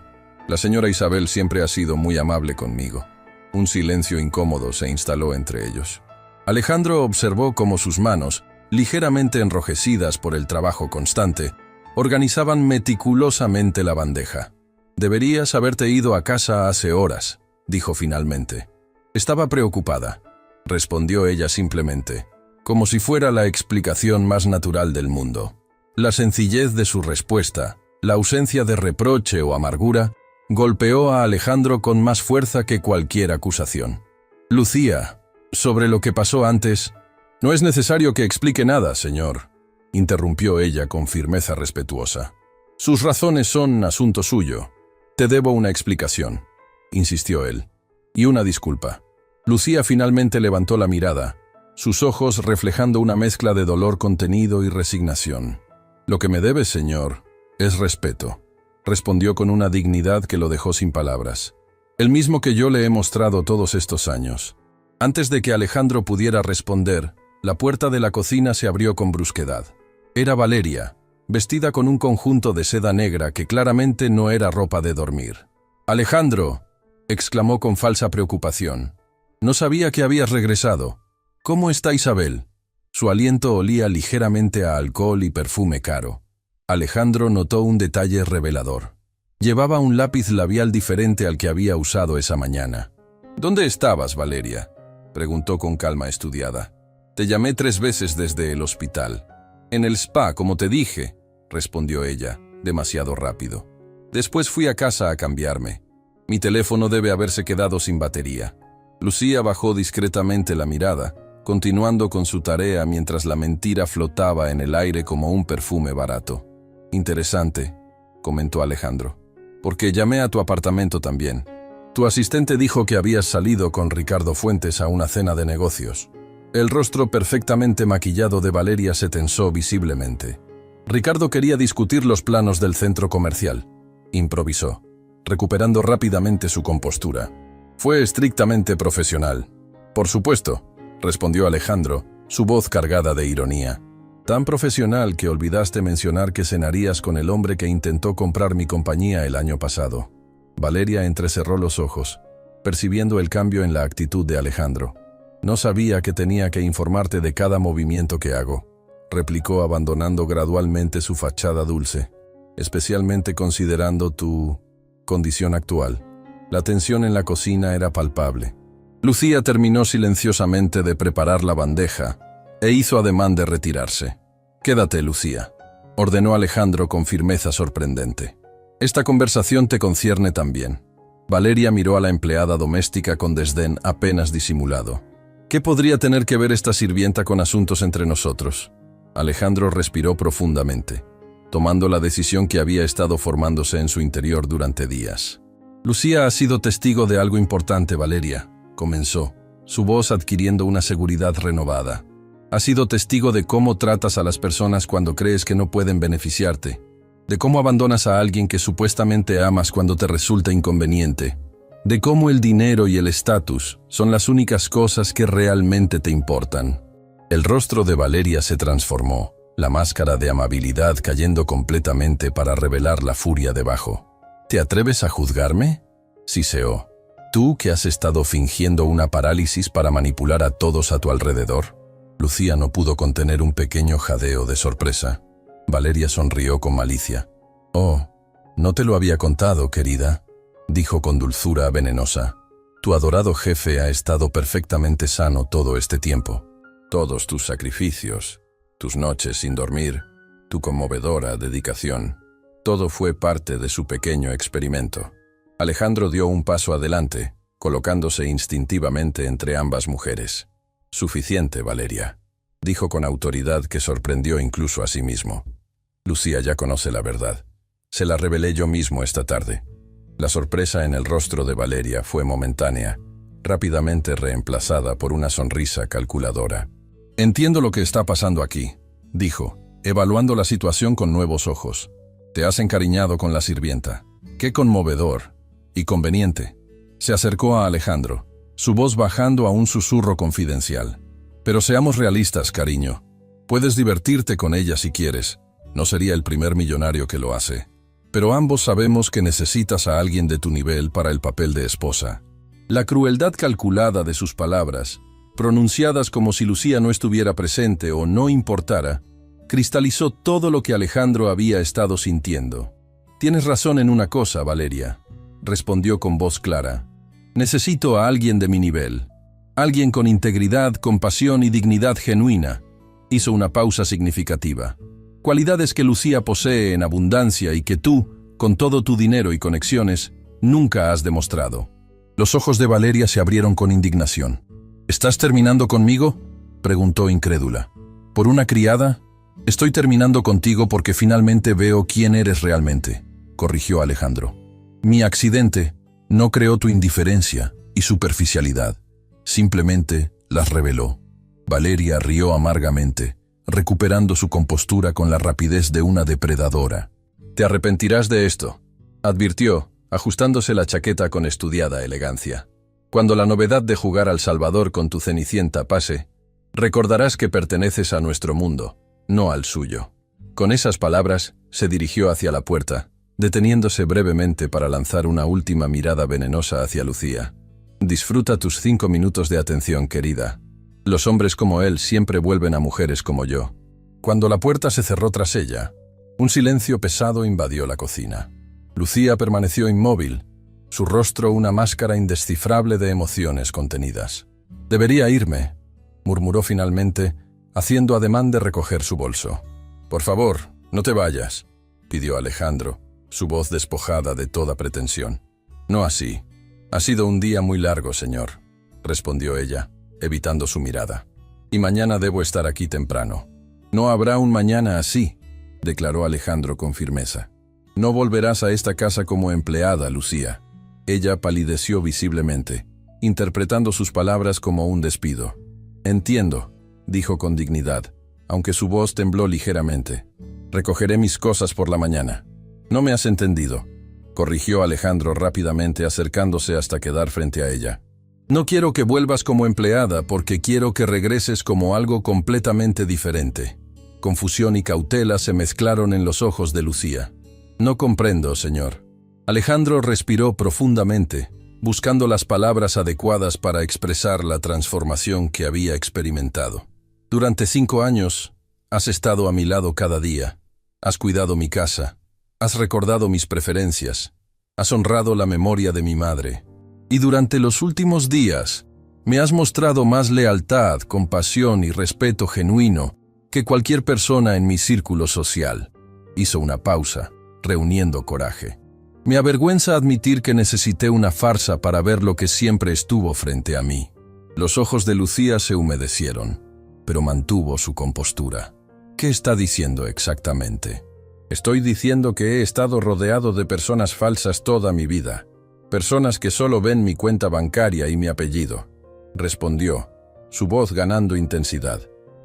La señora Isabel siempre ha sido muy amable conmigo». Un silencio incómodo se instaló entre ellos. Alejandro observó cómo sus manos, ligeramente enrojecidas por el trabajo constante, organizaban meticulosamente la bandeja. «Deberías haberte ido a casa hace horas», dijo finalmente. «Estaba preocupada», respondió ella simplemente, como si fuera la explicación más natural del mundo. La sencillez de su respuesta, la ausencia de reproche o amargura, golpeó a Alejandro con más fuerza que cualquier acusación. «Lucía, sobre lo que pasó antes, no es necesario que explique nada, señor», interrumpió ella con firmeza respetuosa. «Sus razones son asunto suyo. Te debo una explicación», insistió él. «Y una disculpa». Lucía finalmente levantó la mirada, sus ojos reflejando una mezcla de dolor contenido y resignación. «Lo que me debe, señor, es respeto», respondió con una dignidad que lo dejó sin palabras. «El mismo que yo le he mostrado todos estos años». Antes de que Alejandro pudiera responder, la puerta de la cocina se abrió con brusquedad. Era Valeria, vestida con un conjunto de seda negra que claramente no era ropa de dormir. «Alejandro», exclamó con falsa preocupación. «No sabía que habías regresado. ¿Cómo está Isabel?» Su aliento olía ligeramente a alcohol y perfume caro. Alejandro notó un detalle revelador. Llevaba un lápiz labial diferente al que había usado esa mañana. «¿Dónde estabas, Valeria?», preguntó con calma estudiada. «Te llamé 3 veces desde el hospital». «En el spa, como te dije», respondió ella, demasiado rápido. «Después fui a casa a cambiarme. Mi teléfono debe haberse quedado sin batería». Lucía bajó discretamente la mirada, continuando con su tarea mientras la mentira flotaba en el aire como un perfume barato. «Interesante», comentó Alejandro, «porque llamé a tu apartamento también. Tu asistente dijo que habías salido con Ricardo Fuentes a una cena de negocios». El rostro perfectamente maquillado de Valeria se tensó visiblemente. «Ricardo quería discutir los planos del centro comercial», improvisó, recuperando rápidamente su compostura. «Fue estrictamente profesional». «Por supuesto», respondió Alejandro, su voz cargada de ironía. «Tan profesional que olvidaste mencionar que cenarías con el hombre que intentó comprar mi compañía el año pasado». Valeria entrecerró los ojos, percibiendo el cambio en la actitud de Alejandro. «No sabía que tenía que informarte de cada movimiento que hago», replicó abandonando gradualmente su fachada dulce, «especialmente considerando tu condición actual». La tensión en la cocina era palpable. Lucía terminó silenciosamente de preparar la bandeja e hizo ademán de retirarse. «Quédate, Lucía», ordenó Alejandro con firmeza sorprendente. «Esta conversación te concierne también». Valeria miró a la empleada doméstica con desdén apenas disimulado. ¿Qué podría tener que ver esta sirvienta con asuntos entre nosotros? Alejandro respiró profundamente, tomando la decisión que había estado formándose en su interior durante días. Lucía ha sido testigo de algo importante, Valeria, comenzó, su voz adquiriendo una seguridad renovada. Ha sido testigo de cómo tratas a las personas cuando crees que no pueden beneficiarte, de cómo abandonas a alguien que supuestamente amas cuando te resulta inconveniente, de cómo el dinero y el estatus son las únicas cosas que realmente te importan. El rostro de Valeria se transformó, la máscara de amabilidad cayendo completamente para revelar la furia debajo. ¿Te atreves a juzgarme?, siseó. ¿Tú que has estado fingiendo una parálisis para manipular a todos a tu alrededor? Lucía no pudo contener un pequeño jadeo de sorpresa. Valeria sonrió con malicia. «Oh, no te lo había contado, querida», dijo con dulzura venenosa. «Tu adorado jefe ha estado perfectamente sano todo este tiempo. Todos tus sacrificios, tus noches sin dormir, tu conmovedora dedicación, todo fue parte de su pequeño experimento». Alejandro dio un paso adelante, colocándose instintivamente entre ambas mujeres. «Suficiente, Valeria», dijo con autoridad que sorprendió incluso a sí mismo. «Lucía ya conoce la verdad. Se la revelé yo mismo esta tarde». La sorpresa en el rostro de Valeria fue momentánea, rápidamente reemplazada por una sonrisa calculadora. «Entiendo lo que está pasando aquí», dijo, evaluando la situación con nuevos ojos. «Te has encariñado con la sirvienta. ¡Qué conmovedor! Y conveniente». Se acercó a Alejandro, su voz bajando a un susurro confidencial. «Pero seamos realistas, cariño. Puedes divertirte con ella si quieres. No sería el primer millonario que lo hace. Pero ambos sabemos que necesitas a alguien de tu nivel para el papel de esposa». La crueldad calculada de sus palabras, pronunciadas como si Lucía no estuviera presente o no importara, cristalizó todo lo que Alejandro había estado sintiendo. «Tienes razón en una cosa, Valeria», respondió con voz clara. «Necesito a alguien de mi nivel. Alguien con integridad, compasión y dignidad genuina». Hizo una pausa significativa. «Cualidades que Lucía posee en abundancia y que tú, con todo tu dinero y conexiones, nunca has demostrado». Los ojos de Valeria se abrieron con indignación. «¿Estás terminando conmigo?», preguntó incrédula. «¿Por una criada?». «Estoy terminando contigo porque finalmente veo quién eres realmente», corrigió Alejandro. «Mi accidente no creó tu indiferencia y superficialidad. Simplemente las reveló». Valeria rió amargamente, recuperando su compostura con la rapidez de una depredadora. «Te arrepentirás de esto», advirtió, ajustándose la chaqueta con estudiada elegancia. «Cuando la novedad de jugar al Salvador con tu Cenicienta pase, recordarás que perteneces a nuestro mundo, no al suyo». Con esas palabras, se dirigió hacia la puerta, deteniéndose brevemente para lanzar una última mirada venenosa hacia Lucía. «Disfruta tus 5 minutos de atención, querida. Los hombres como él siempre vuelven a mujeres como yo». Cuando la puerta se cerró tras ella, un silencio pesado invadió la cocina. Lucía permaneció inmóvil, su rostro una máscara indescifrable de emociones contenidas. «Debería irme», murmuró finalmente, haciendo ademán de recoger su bolso. «Por favor, no te vayas», pidió Alejandro, su voz despojada de toda pretensión. «No así. Ha sido un día muy largo, señor», respondió ella, evitando su mirada. «Y mañana debo estar aquí temprano». «No habrá un mañana así», declaró Alejandro con firmeza. «No volverás a esta casa como empleada, Lucía». Ella palideció visiblemente, interpretando sus palabras como un despido. «Entiendo», dijo con dignidad, aunque su voz tembló ligeramente. «Recogeré mis cosas por la mañana». «No me has entendido», corrigió Alejandro rápidamente acercándose hasta quedar frente a ella. «No quiero que vuelvas como empleada porque quiero que regreses como algo completamente diferente». Confusión y cautela se mezclaron en los ojos de Lucía. «No comprendo, señor». Alejandro respiró profundamente, buscando las palabras adecuadas para expresar la transformación que había experimentado. «Durante 5 años, has estado a mi lado cada día. Has cuidado mi casa. Has recordado mis preferencias. Has honrado la memoria de mi madre. Y durante los últimos días, me has mostrado más lealtad, compasión y respeto genuino que cualquier persona en mi círculo social». Hizo una pausa, reuniendo coraje. «Me avergüenza admitir que necesité una farsa para ver lo que siempre estuvo frente a mí». Los ojos de Lucía se humedecieron, pero mantuvo su compostura. ¿Qué está diciendo exactamente? Estoy diciendo que he estado rodeado de personas falsas toda mi vida. Personas que solo ven mi cuenta bancaria y mi apellido. Respondió, su voz ganando intensidad.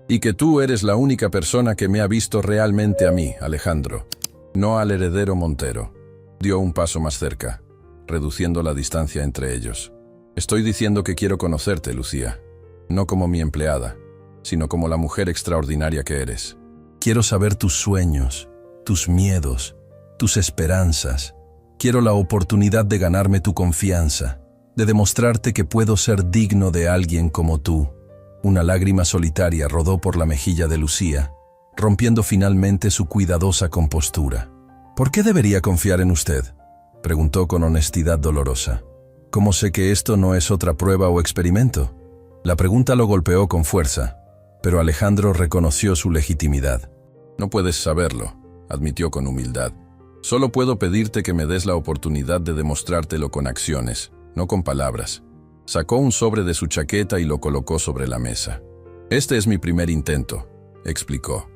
Y que tú eres la única persona que me ha visto realmente a mí, Alejandro. No al heredero Montero. Dio un paso más cerca, reduciendo la distancia entre ellos. Estoy diciendo que quiero conocerte, Lucía. No como mi empleada, sino como la mujer extraordinaria que eres. Quiero saber tus sueños, tus miedos, tus esperanzas. Quiero la oportunidad de ganarme tu confianza, de demostrarte que puedo ser digno de alguien como tú. Una lágrima solitaria rodó por la mejilla de Lucía, rompiendo finalmente su cuidadosa compostura. ¿Por qué debería confiar en usted?, preguntó con honestidad dolorosa. ¿Cómo sé que esto no es otra prueba o experimento? La pregunta lo golpeó con fuerza, pero Alejandro reconoció su legitimidad. No puedes saberlo, admitió con humildad. Solo puedo pedirte que me des la oportunidad de demostrártelo con acciones, no con palabras. Sacó un sobre de su chaqueta y lo colocó sobre la mesa. Este es mi primer intento, explicó.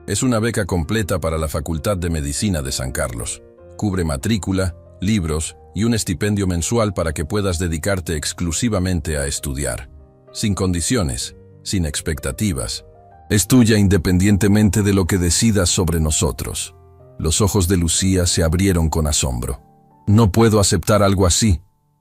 Es una beca completa para la Facultad de Medicina de San Carlos. Cubre matrícula, libros y un estipendio mensual para que puedas dedicarte exclusivamente a estudiar. Sin condiciones, sin expectativas. Es tuya independientemente de lo que decidas sobre nosotros. Los ojos de Lucía se abrieron con asombro. No puedo aceptar algo así,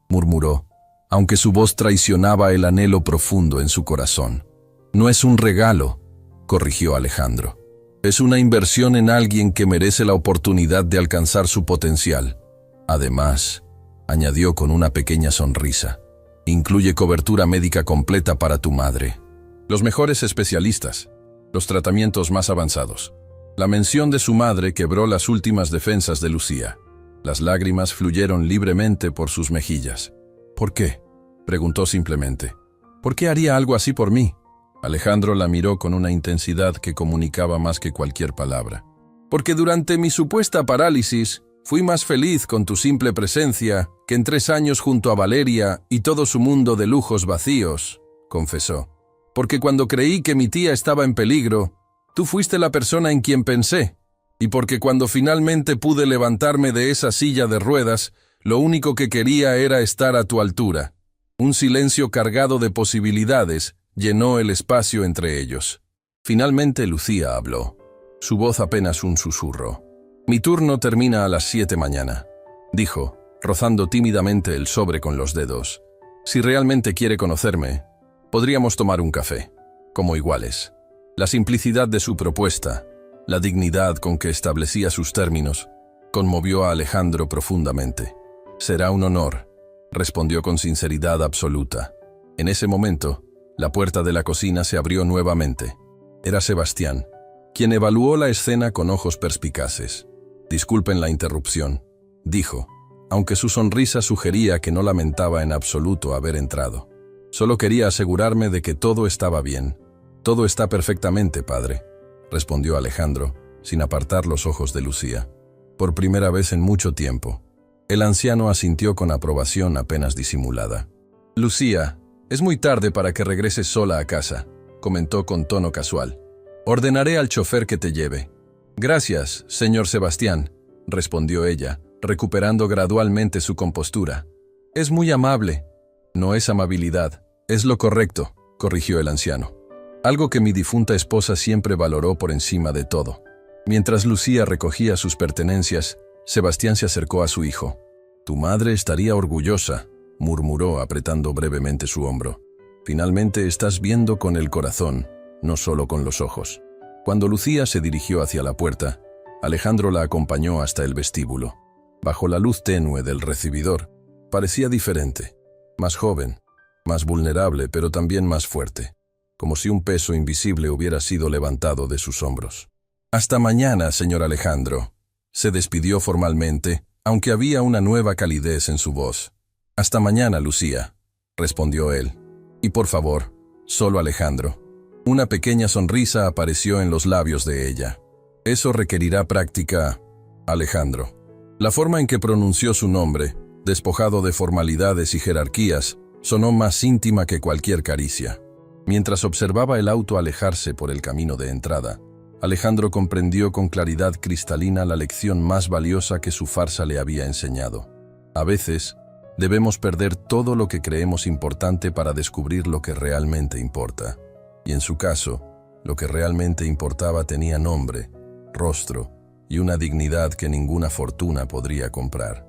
murmuró, aunque su voz traicionaba el anhelo profundo en su corazón. No es un regalo, corrigió Alejandro. Es una inversión en alguien que merece la oportunidad de alcanzar su potencial. Además, añadió con una pequeña sonrisa, incluye cobertura médica completa para tu madre. Los mejores especialistas, los tratamientos más avanzados. La mención de su madre quebró las últimas defensas de Lucía. Las lágrimas fluyeron libremente por sus mejillas. ¿Por qué?, preguntó simplemente. ¿Por qué haría algo así por mí? Alejandro la miró con una intensidad que comunicaba más que cualquier palabra. Porque durante mi supuesta parálisis, fui más feliz con tu simple presencia que en 3 años junto a Valeria y todo su mundo de lujos vacíos, confesó. Porque cuando creí que mi tía estaba en peligro, tú fuiste la persona en quien pensé. Y porque cuando finalmente pude levantarme de esa silla de ruedas, lo único que quería era estar a tu altura. Un silencio cargado de posibilidades llenó el espacio entre ellos. Finalmente Lucía habló. Su voz apenas un susurro. Mi turno termina a las 7 mañana, dijo, rozando tímidamente el sobre con los dedos. Si realmente quiere conocerme, podríamos tomar un café, como iguales. La simplicidad de su propuesta, la dignidad con que establecía sus términos, conmovió a Alejandro profundamente. Será un honor, respondió con sinceridad absoluta. En ese momento, la puerta de la cocina se abrió nuevamente. Era Sebastián, quien evaluó la escena con ojos perspicaces. Disculpen la interrupción, dijo, aunque su sonrisa sugería que no lamentaba en absoluto haber entrado. Solo quería asegurarme de que todo estaba bien. Todo está perfectamente, padre, respondió Alejandro, sin apartar los ojos de Lucía. Por primera vez en mucho tiempo. El anciano asintió con aprobación apenas disimulada. Lucía, es muy tarde para que regreses sola a casa, comentó con tono casual. Ordenaré al chofer que te lleve. Gracias, señor Sebastián, respondió ella, recuperando gradualmente su compostura. Es muy amable. No es amabilidad, es lo correcto, corrigió el anciano. Algo que mi difunta esposa siempre valoró por encima de todo. Mientras Lucía recogía sus pertenencias, Sebastián se acercó a su hijo. Tu madre estaría orgullosa, murmuró apretando brevemente su hombro. Finalmente estás viendo con el corazón, no solo con los ojos. Cuando Lucía se dirigió hacia la puerta, Alejandro la acompañó hasta el vestíbulo. Bajo la luz tenue del recibidor, parecía diferente, más joven, más vulnerable, pero también más fuerte, como si un peso invisible hubiera sido levantado de sus hombros. Hasta mañana, señor Alejandro, se despidió formalmente, aunque había una nueva calidez en su voz. Hasta mañana, Lucía, respondió él. Y por favor, solo Alejandro. Una pequeña sonrisa apareció en los labios de ella. Eso requerirá práctica, Alejandro. La forma en que pronunció su nombre, despojado de formalidades y jerarquías, Sonó más íntima que cualquier caricia. Mientras observaba el auto alejarse por el camino de entrada, Alejandro comprendió con claridad cristalina la lección más valiosa que su farsa le había enseñado. A veces, debemos perder todo lo que creemos importante para descubrir lo que realmente importa. Y en su caso, lo que realmente importaba tenía nombre, rostro y una dignidad que ninguna fortuna podría comprar.